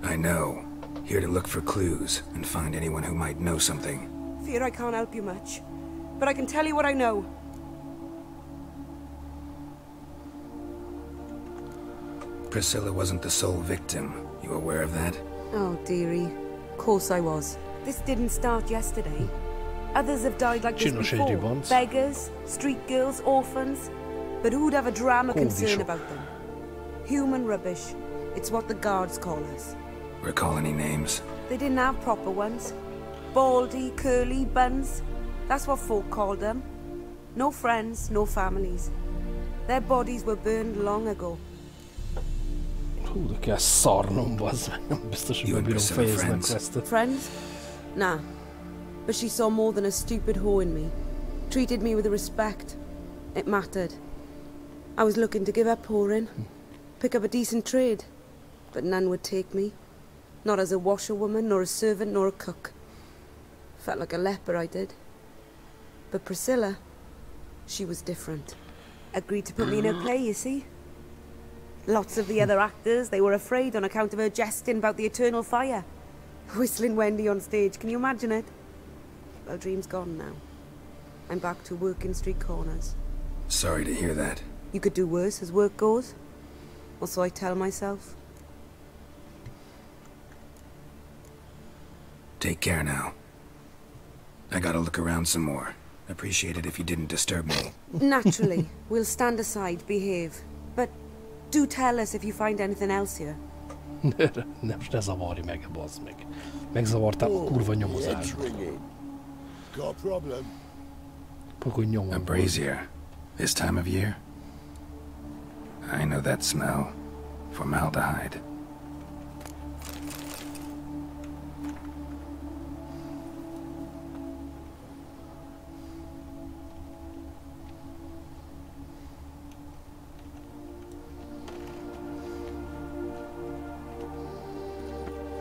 I know. Here to look for clues and find anyone who might know something. Fear I can't help you much. But I can tell you what I know. Priscilla wasn't the sole victim. You aware of that? Oh, dearie. Of course I was. This didn't start yesterday. Others have died like this before. Beggars, street girls, orphans. But who'd have a drama concern about them? Human rubbish. It's what the guards call us. Recall any names? They didn't have proper ones. Baldy, curly, buns. That's what folk called them. No friends, no families. Their bodies were burned long ago. Hú, de kell szarnom, bazd meg. Nem biztos, hogy bebírom fejezni a questet. Friends? Nah. But she saw more than a stupid whore in me. Treated me with respect. It mattered. I was looking to give up whoring. Pick up a decent trade. But none would take me. Not as a washerwoman, nor a servant, nor a cook. Felt like a leper, I did. But Priscilla, she was different. Agreed to put me in her play, you see. Lots of the other actors, they were afraid on account of her jesting about the eternal fire. Whistling Wendy on stage, can you imagine it? Well, dream's gone now. I'm back to working street corners. Sorry to hear that. You could do worse as work goes. Or so I tell myself. Take care now. I gotta look around some more. Appreciate it if you didn't disturb me. Naturally. We'll stand aside, behave. But do tell us if you find anything else here. Ne zavarj meg, bazd meg. Megzavartál a kurva nyomozásba. Got a problem? A brazier. This time of year? I know that smell. Formaldehyde.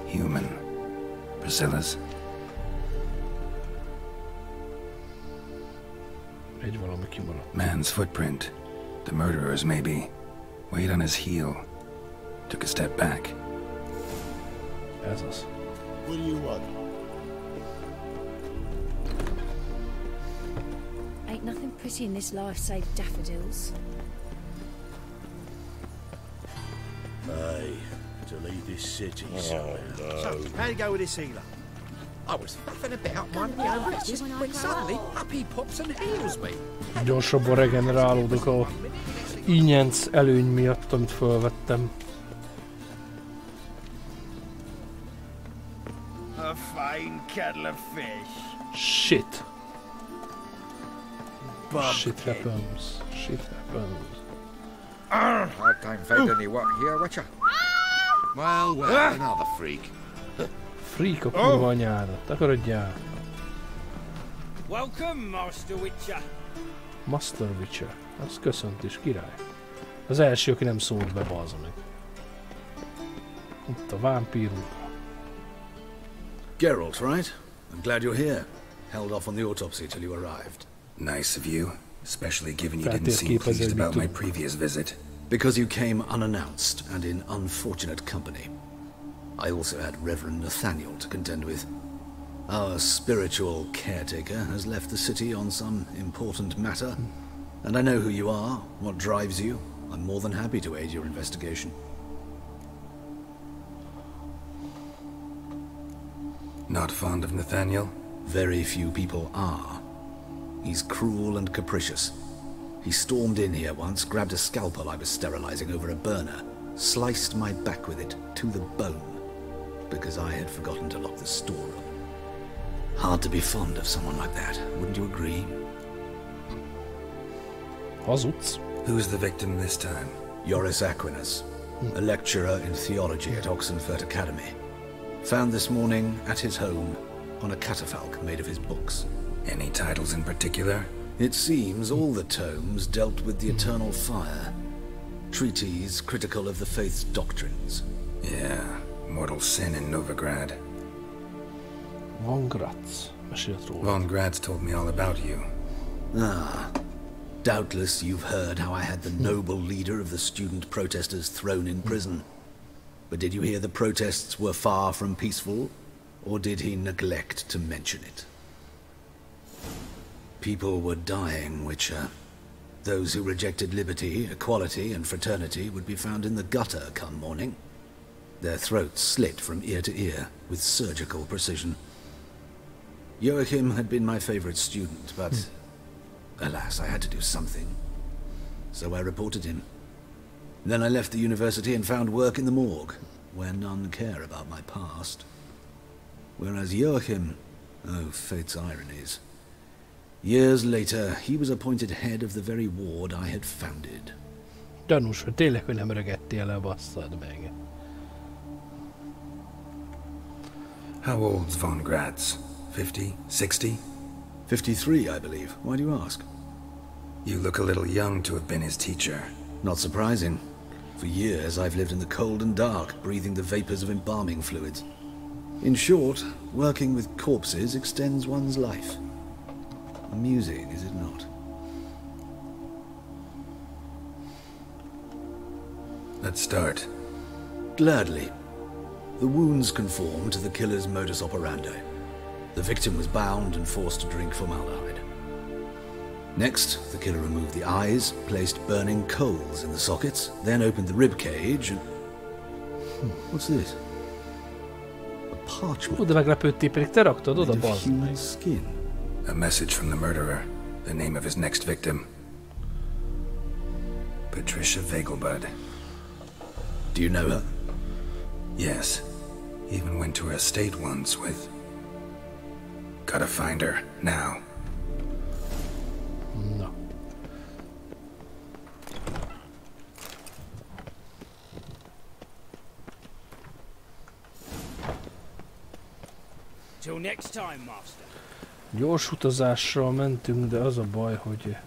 Human. Priscilla's. Man's footprint. The murderer's, maybe. Weight on his heel. Took a step back. Jesus. What do you want? Ain't nothing pretty in this life save daffodils. Aye, to leave this city somehow. So, how'd it go with this healer? I was faffing about, minding my own business, when suddenly up he pops and heals me. Gyorsabban regenerálódok a ínyenc előny miatt, amit felvettem. A fine kettle of fish. Shit. Bumpkin. Shit happens. Shit happens. Hard time finding any work here, Witcher. Well, another freak. Freak a kurva anyádat, takarodjál. Welcome, Master Witcher. Master Witcher. Az köszönt is, király. Az első, aki nem szólt be, bazza meg. Itt a vámpírunk. Geralt, right? I'm glad you're here. Held off on the autopsy till you arrived. Nice of you, especially given you didn't seem pleased about my previous visit. Because you came unannounced and in unfortunate company. I also had Reverend Nathaniel to contend with. Our spiritual caretaker has left the city on some important matter, And I know who you are, what drives you. I'm more than happy to aid your investigation. Not fond of Nathaniel? Very few people are. He's cruel and capricious. He stormed in here once, grabbed a scalpel I was sterilizing over a burner, sliced my back with it to the bone, because I had forgotten to lock the storeroom. Hard to be fond of someone like that, wouldn't you agree? Hazudsz. Who's the victim this time? Joris Aquinas, a lecturer in theology at Oxenfurt Academy. Found this morning at his home on a catafalque made of his books. Any titles in particular? It seems all the tomes dealt with the eternal fire. Treatises critical of the faith's doctrines. Yeah, mortal sin in Novigrad. Von Gratz. Von Gratz told me all about you. Ah. Doubtless you've heard how I had the noble leader of the student protesters thrown in prison. But did you hear the protests were far from peaceful? Or did he neglect to mention it? People were dying, Witcher. Those who rejected liberty, equality, and fraternity would be found in the gutter come morning. Their throats slit from ear to ear with surgical precision. Joachim had been my favorite student, but alas, I had to do something. So I reported him. Then I left the university and found work in the morgue, where none care about my past. Whereas Joachim, oh, fate's ironies. Years later, he was appointed head of the very ward I had founded. Gyanús, hogy tényleg, hogy nem öregettél le, basszad meg. How old's Von Gratz? 50? 60? 53, I believe. Why do you ask? You look a little young to have been his teacher. Not surprising. For years, I've lived in the cold and dark, breathing the vapors of embalming fluids. In short, working with corpses extends one's life. Amusing, is it not? Let's start. Gladly. The wounds conform to the killer's modus operandi. The victim was bound and forced to drink formaldehyde. Next, the killer removed the eyes, placed burning coals in the sockets, then opened the rib cage and... What's this? A parchment. De meglepődtél, pedig te raktad oda, bazd meg. Skin. A message from the murderer. The name of his next victim. Patricia Vegelbud. Do you know her? Yes. Even went to her estate once with... Gotta find her, now. No. Till next time, master. Gyors utazással mentünk, de az a baj, hogy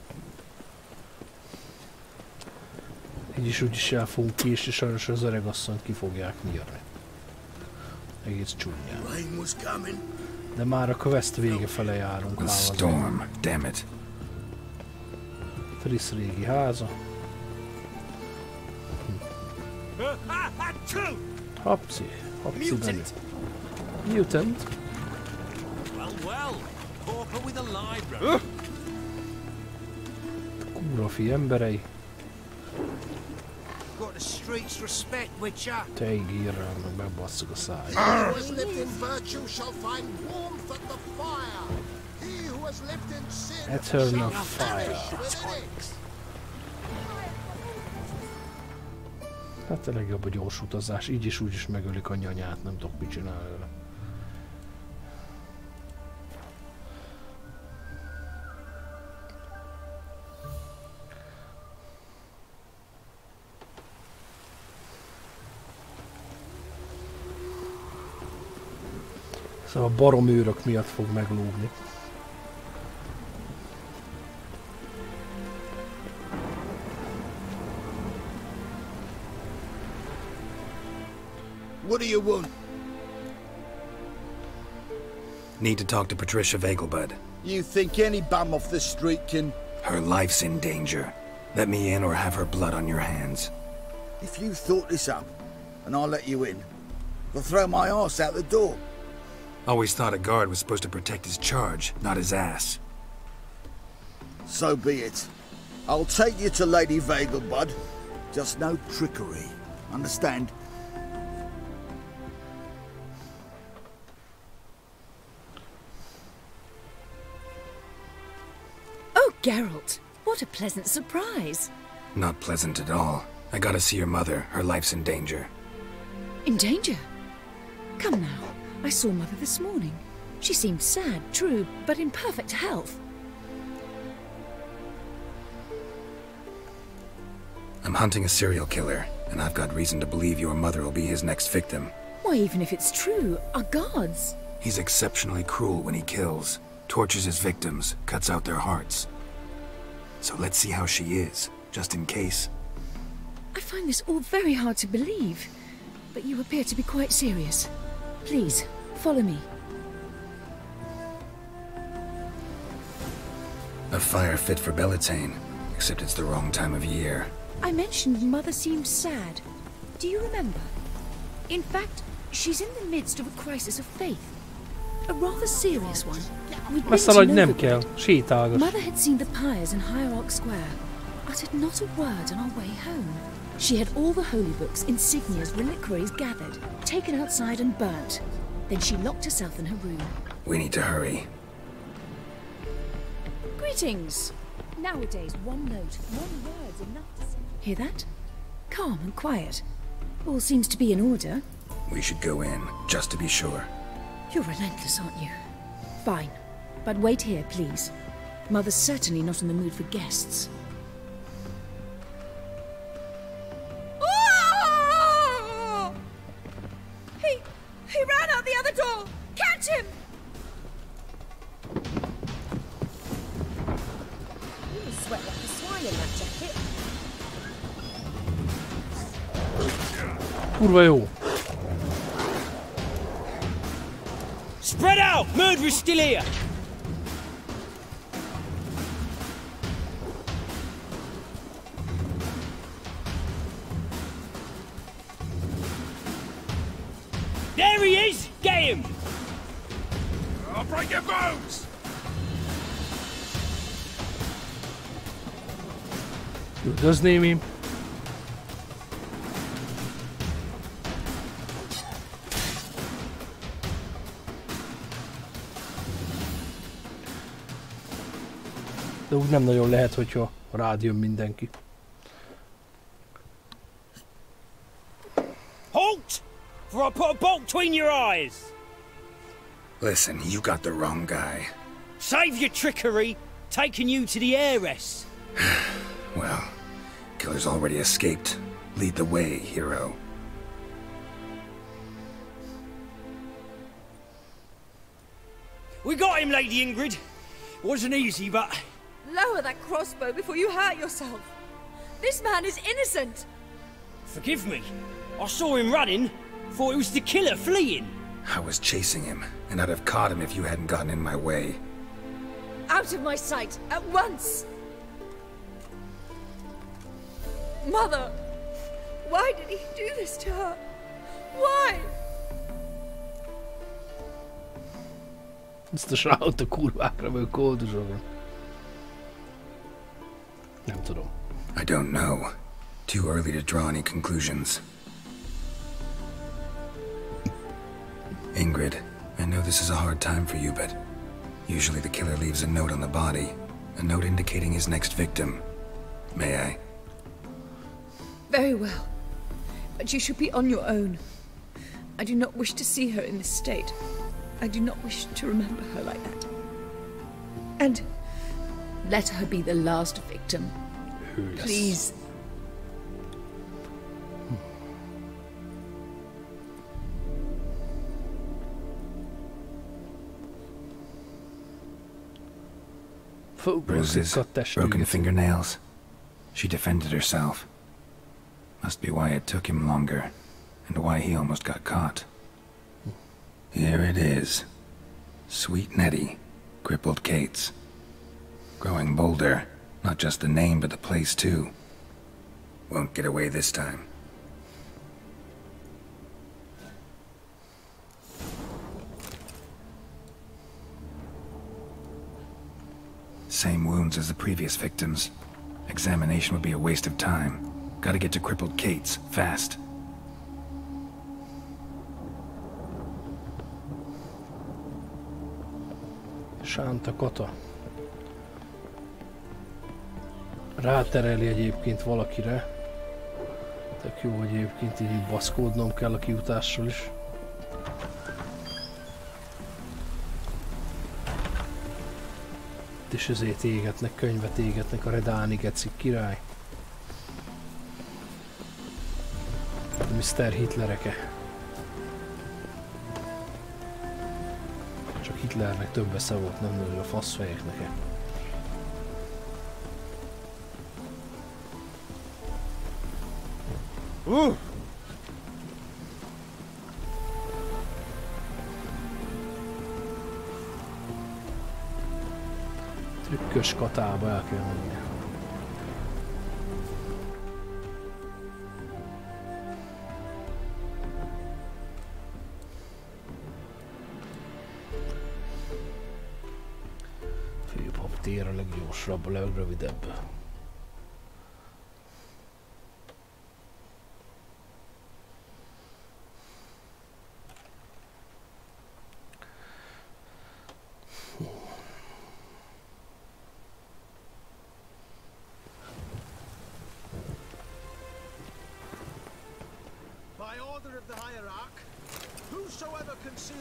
így is úgy is el fogunk késni, sajnos az öregasszonyt ki fogják nyírni. Egész csúnyán. De már a quest vége fele járunk. Storm, damn it. Triss régi háza. Hapci, hapci belül. Mutant. Kúra fi emberei. Te ígérrel, meg megbasszuk a szájt. Eternal fire. Hát a legjobb a gyors utazás, így is úgy is megölik a nyanyát, nem tudok mit csinálni vele. Szóval a baromőrök miatt fog meglógni. What do you want? Need to talk to Patricia Vegelbud. You think any bum off the street can... Her life's in danger. Let me in or have her blood on your hands. If you thought this up, and I'll let you in, I'll throw my arse out the door. Always thought a guard was supposed to protect his charge, not his ass. So be it. I'll take you to Lady Vagel, bud. Just no trickery. Understand? Oh, Geralt, what a pleasant surprise. Not pleasant at all. I gotta see your mother. Her life's in danger. In danger? Come now, I saw Mother this morning. She seemed sad, true, but in perfect health. I'm hunting a serial killer, and I've got reason to believe your mother will be his next victim. Why, even if it's true, our gods. He's exceptionally cruel when he kills, tortures his victims, cuts out their hearts. So let's see how she is, just in case. I find this all very hard to believe, but you appear to be quite serious. Please, follow me. A fire fit for Bellatane, except it's the wrong time of year. I mentioned Mother seemed sad. Do you remember? In fact, she's in the midst of a crisis of faith. A rather serious one. Nem kell, sétálgass. Mother had seen the pyres in Hierarch Square, uttered not a word on our way home. She had all the holy books, insignias, reliquaries gathered, taken outside and burnt. Then she locked herself in her room. We need to hurry. Greetings! Nowadays, one note, one word's enough to say. Hear that? Calm and quiet. All seems to be in order. We should go in, just to be sure. You're relentless, aren't you? Fine. But wait here, please. Mother's certainly not in the mood for guests. Oh! He ran out the other door! Catch him! You must sweat like a swine in that jacket. Kurva jó. Spread out! Murderer's still here! There he is! Get him! I'll break your bones! Üldözném én. De úgy nem nagyon lehet, hogyha rád jön mindenki. Halt! For I'll put a bolt between your eyes! Listen, you got the wrong guy. Save your trickery! Taking you to the heiress! Well, killer's already escaped. Lead the way, hero. We got him, Lady Ingrid. Wasn't easy, but... Lower that crossbow before you hurt yourself. This man is innocent. Forgive me. I saw him running. Thought it was the killer fleeing. I was chasing him, and I'd have caught him if you hadn't gotten in my way. Out of my sight, at once! Mother! Why did he do this to her? Why? Ezt a srácot a kurvákra vagy koldusokra. Nem tudom. I don't know. Too early to draw any conclusions. Ingrid, I know this is a hard time for you, but usually the killer leaves a note on the body. A note indicating his next victim. May I? Very well. But you should be on your own. I do not wish to see her in this state. I do not wish to remember her like that. And let her be the last victim. Yes. Please. Bruises, broken fingernails. She defended herself. Must be why it took him longer, and why he almost got caught. Here it is. Sweet Nettie, crippled Kate's. Growing bolder, not just the name but the place too. Won't get away this time. Same wounds as the previous victims. Examination would be a waste of time. Gotta get to crippled Kate's, fast. Sánta Kata. Rátereli egyébként valakire. Tök jó, hogy egyébként így baszkódnom kell a kiutással is. És ezért égetnek, könyvet égetnek a Redáni gecik, király. Mr. Hitlereke. Csak Hitlernek több esze volt, nem nő a faszfejeknek. Trükkös Katába el kell menni. Főpap tér a leggyorsabb, a legrövidebb.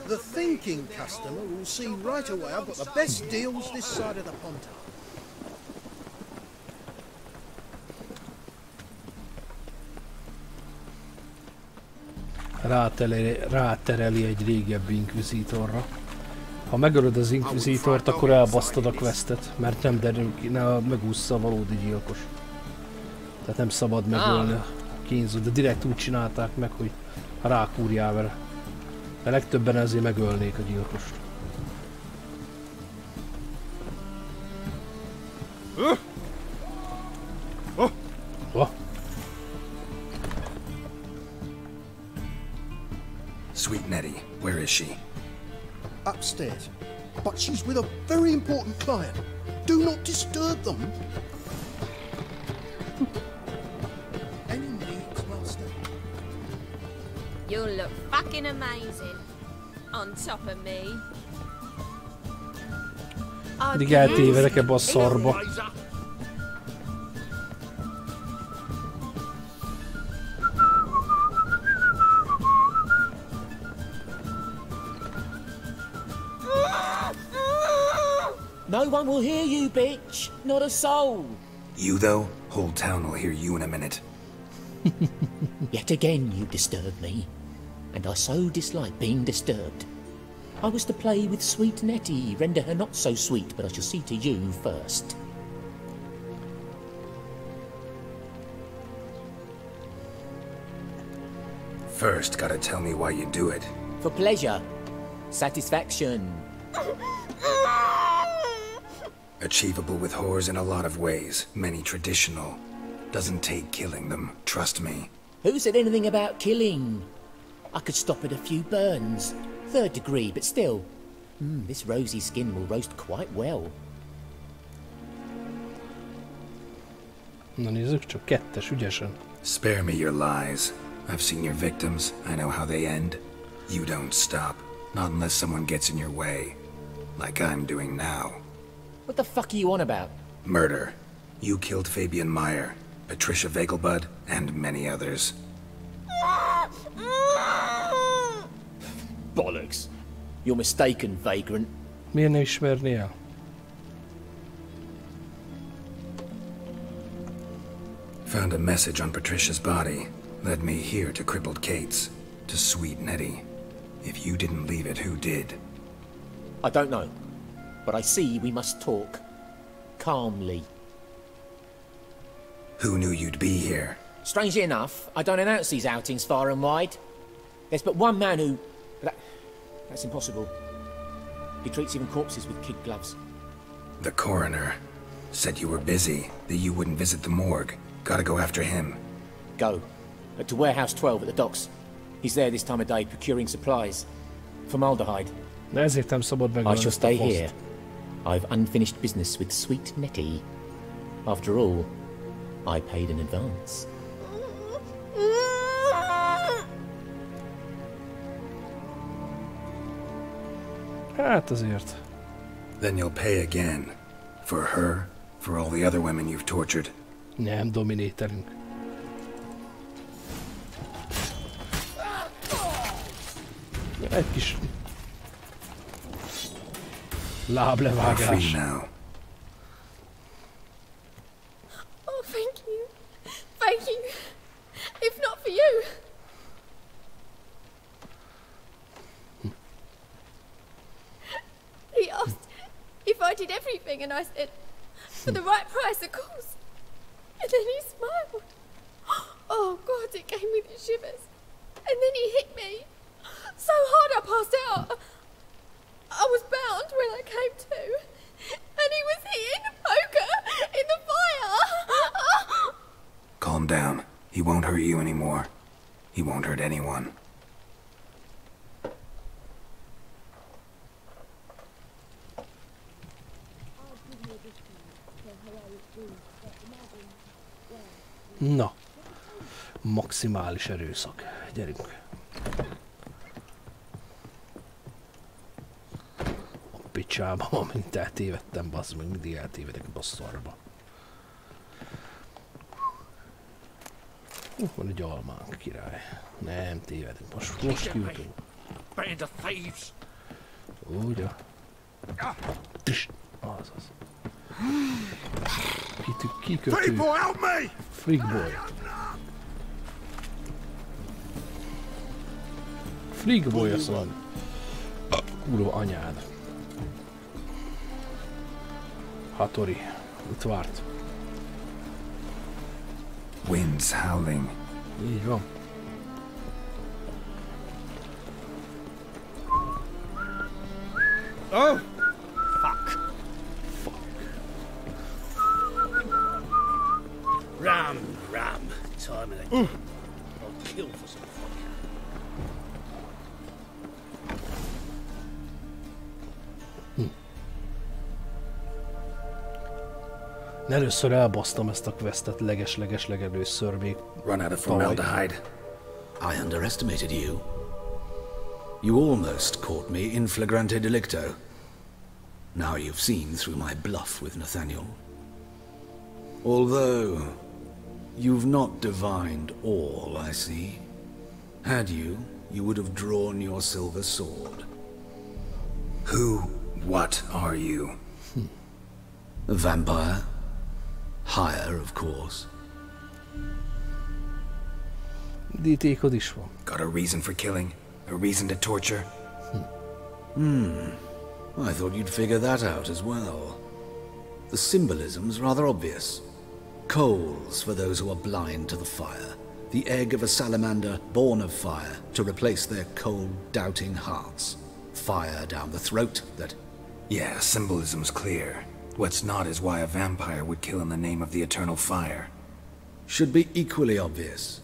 The thinking customer will see right away I've got the best deals this side of the Pontar. Rátereli egy régebbi inkvizítorra. Ha megölöd az inkvizítort, akkor elbasztod a questet, mert nem derül ki, megúszza a valódi gyilkos. Tehát nem szabad megölni a kínzót, de direkt úgy csinálták meg, hogy rákúrjál vele. De legtöbben ezért megölnék a gyilkost. Sweet Nettie, where is she? Upstairs. But she's with a very important client. Do not disturb them. Any needs, Master? You'll look fucking amazing on top of me. Mindig eltévedek ebbe a szarba. No one will hear you, bitch. Not a soul. You, though? Whole town will hear you in a minute. Yet again you disturb me. And I so dislike being disturbed. I was to play with sweet Nettie, render her not so sweet, but I shall see to you first. First, gotta tell me why you do it. For pleasure. Satisfaction. Achievable with whores in a lot of ways, many traditional. Doesn't take killing them, trust me. Who said anything about killing? I could stop at a few burns. 3rd degree, but still. This rosy skin will roast quite well. Na nézzük, csak 2-es, ügyesen. Spare me your lies. I've seen your victims. I know how they end. You don't stop. Not unless someone gets in your way. Like I'm doing now. What the fuck are you on about? Murder. You killed Fabian Meyer, Patricia Vegelbud, and many others. Bollocks. You're mistaken, vagrant. Miért ne ismerné el? Found a message on Patricia's body. Led me here to crippled Kate's. To sweet Nettie. If you didn't leave it, who did? I don't know. But I see we must talk. Calmly. Who knew you'd be here? Strangely enough, I don't announce these outings far and wide. There's but one man who... That's impossible. He treats even corpses with kid gloves. The coroner. Said you were busy, that you wouldn't visit the morgue. Gotta go after him. Go. To Warehouse 12 at the docks. He's there this time of day procuring supplies. Formaldehyde. De ezért nem szabad megölni. I shall stay here. I've unfinished business with sweet Nettie. After all, I paid in advance. Hát azért. Then you'll pay again. For her, for all the other women you've tortured. Nem, dominételünk. Egy kis láblevágás. Oh, thank you. Thank you. If not for you. He asked if I did everything, and I said, for the right price, of course. And then he smiled. Oh, God, it gave me the shivers. And then he hit me so hard I passed out. I was bound when I came to. And he was hitting the poker in the fire. Calm down. He won't hurt you anymore. He won't hurt anyone. Na, maximális erőszak. Gyerünk. A picsába, amint eltévedtem, bazd meg, mindig eltévedek a szarba. Van egy almánk, király. Nem tévedünk, most kijutunk. Ugye? Azaz. Kikötő. Freakboy. Freakboy, azt mondom. Kurva anyád. Hattori. Itt várt. Winds howling. Így van. Oh! Fuck. Ram. Time of the I'll kill for some fuck. Először elbasztam ezt a questet leges-legelőször még. Run out of formaldehyde. I underestimated you. You almost caught me in flagrante delicto. Now you've seen through my bluff with Nathaniel. Although you've not divined all, I see. Had you, you would have drawn your silver sword. What are you? A vampire. Higher, of course. Dítékod is van. Got a reason for killing? A reason to torture? I thought you'd figure that out as well. The symbolism's rather obvious. Coals for those who are blind to the fire. The egg of a salamander born of fire to replace their cold, doubting hearts. Fire down the throat that... Yeah, symbolism's clear. What's not is why a vampire would kill in the name of the eternal fire. Should be equally obvious.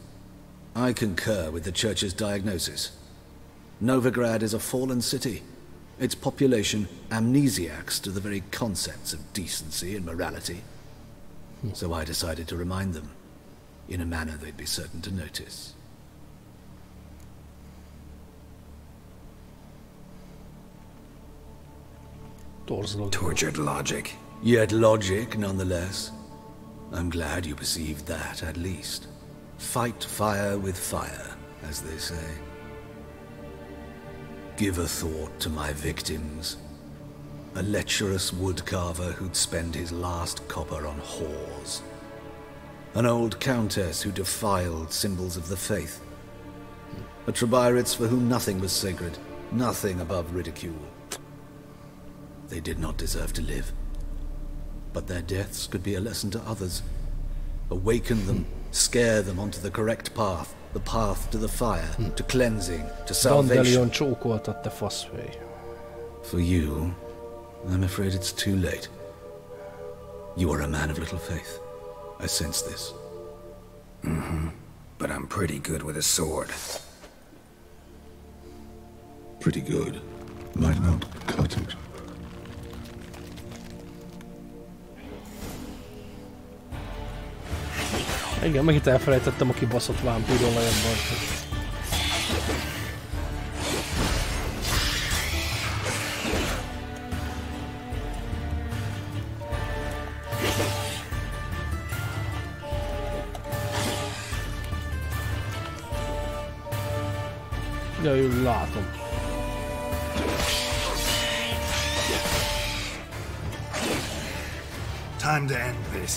I concur with the Church's diagnosis. Novigrad is a fallen city. Its population amnesiacs to the very concepts of decency and morality. So I decided to remind them, in a manner they'd be certain to notice. Tortured logic. Yet logic, nonetheless. I'm glad you perceived that, at least. Fight fire with fire, as they say. Give a thought to my victims. A lecherous woodcarver who'd spend his last copper on whores. An old countess who defiled symbols of the faith. A Trebirates for whom nothing was sacred, nothing above ridicule. They did not deserve to live. But their deaths could be a lesson to others. Awaken them, scare them onto the correct path. The path to the fire, to cleansing, to salvation. For you, I'm afraid it's too late. You are a man of little faith. I sense this. But I'm pretty good with a sword. Pretty good. Might not cut it. Igen, megint elfelejtettem a kibaszott vámpíron lejjebben. Ja, jól látom. Time to end this.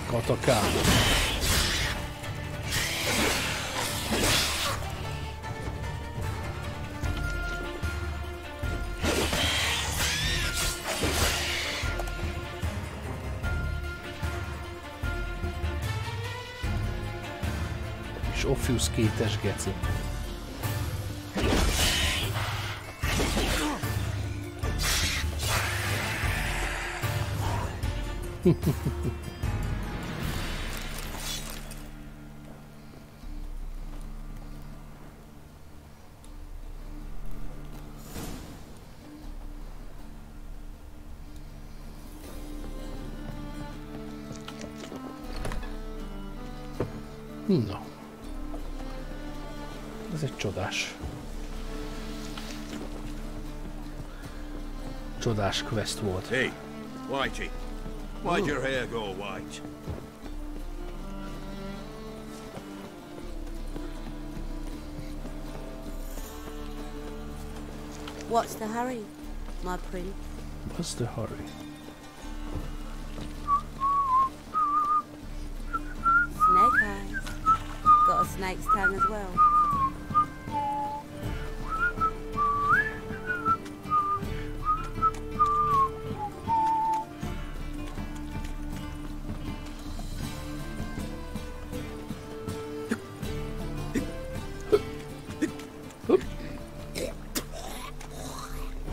Katakán. És obfuscate-es geci. Na. Ez egy csodás. Csodás quest volt. Hey, Whitey. Why'd your hair go white? What's the hurry, my prince? What's the hurry? Snake eyes. Got a snake's tongue as well.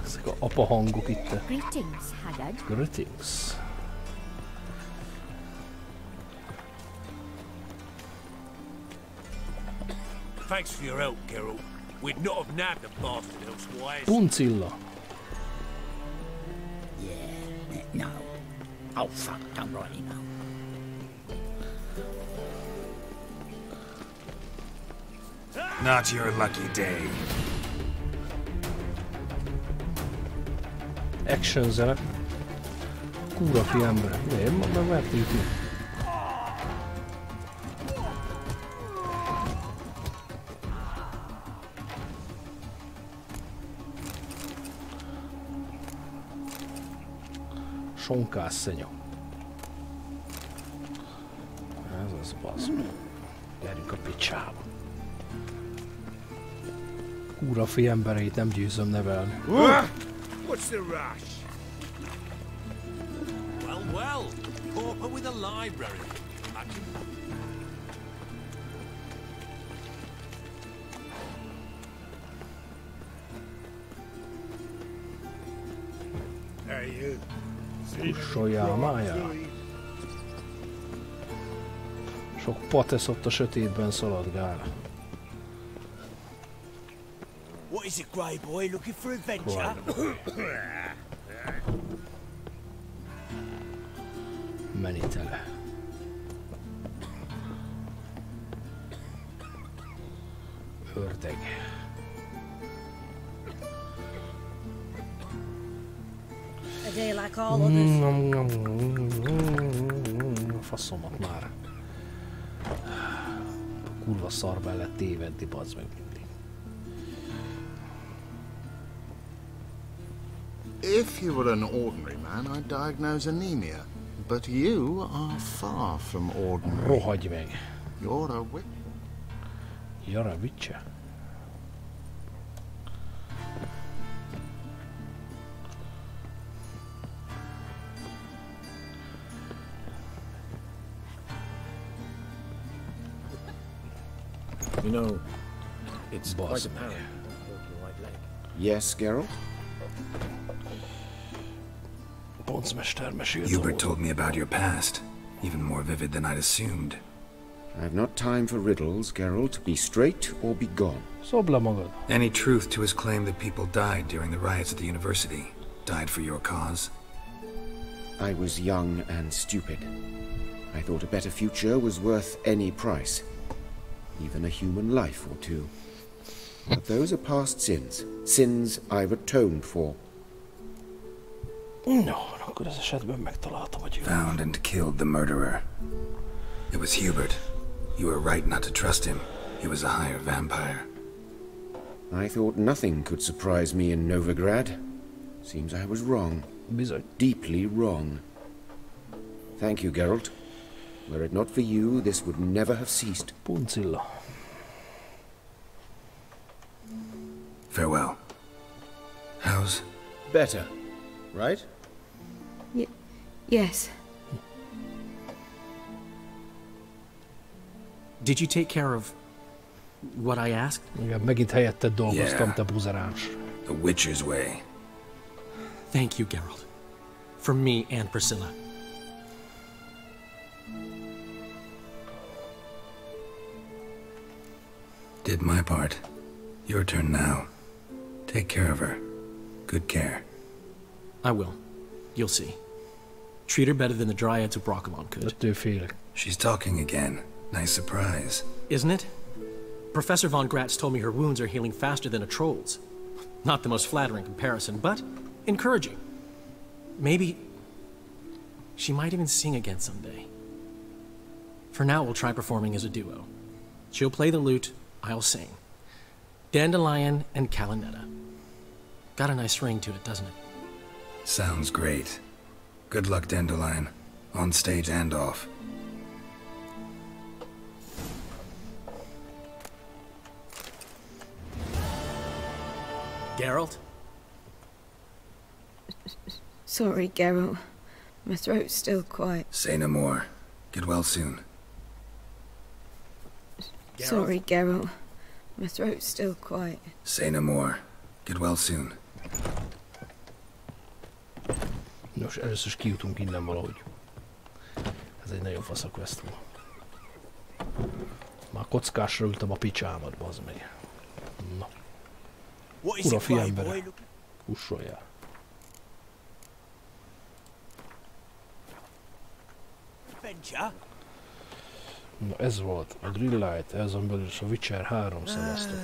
Ezek a apa hangok itt. Greetings, Haggard. Greetings. Thanks for your help, Geralt. We'd not have nabbed the bastard elsewise. Puncilla. Yeah, no. Oh, fuck, don't rightly know. Not your lucky day. Action zene. Kúra fi emberek. Miért? Már verték ki. Sonkásszenya. Ez az bazd. Gyerünk a picsába. Kúra fi embereit nem győzöm nevelni. What's the rush? Well, well. Pauper with a library. Hey, you. Kussoljál májára. Sok patesz ott a sötétben szaladgál. What is it, Grey Boy? Looking for adventure? Menitele. Ördög. A day like all others. Faszomat már. Kurva szarba lett tévedni, bazd meg mindig. If you were an ordinary man, I'd diagnose anemia. But you are far from ordinary. Rohagy meg. You're a witch. You're a witch. You know, it's quite apparent. Yes, Geralt? Hubert told me about your past, even more vivid than I'd assumed. I've not time for riddles, Geralt. Be straight or be gone. Any truth to his claim that people died during the riots at the university? Died for your cause? I was young and stupid. I thought a better future was worth any price. Even a human life or two. But those are past sins. Sins I've atoned for. No, akkor az esetben megtaláltam a gyűrűt. Found and killed the murderer. It was Hubert. You were right not to trust him. He was a higher vampire. I thought nothing could surprise me in Novigrad. Seems I was wrong. Bizony. Deeply wrong. Thank you, Geralt. Were it not for you, this would never have ceased. Puncilla. Farewell. How's... Better, right? Yes. Did you take care of what I asked? Igen, megint helyetted dolgoztam, te buzeráns. The Witcher's way. Thank you, Geralt. From me and Priscilla. Did my part. Your turn now. Take care of her. Good care. I will. You'll see. Treat her better than the Dryads of Brockamon could. She's talking again. Nice surprise. Isn't it? Professor Von Gratz told me her wounds are healing faster than a troll's. Not the most flattering comparison, but encouraging. Maybe she might even sing again someday. For now, we'll try performing as a duo. She'll play the lute, I'll sing. Dandelion and Calinetta. Got a nice ring to it, doesn't it? Sounds great. Good luck, Dandelion. On stage and off. Geralt? Sorry, Geralt. My throat's still quite... Say no more. Get well soon. Sorry, Geralt. My throat's still quite... Say no more. Get well soon. Nos, először is kijutunk innen valahogy. Ez egy nagyon fasz a quest volt. Már kockásra ültem a picsámat, bazd meg. Na. Ura fiembere. Kussoljál. Na ez volt a Greenlight, ezen belül is a Witcher 3 szavaztuk.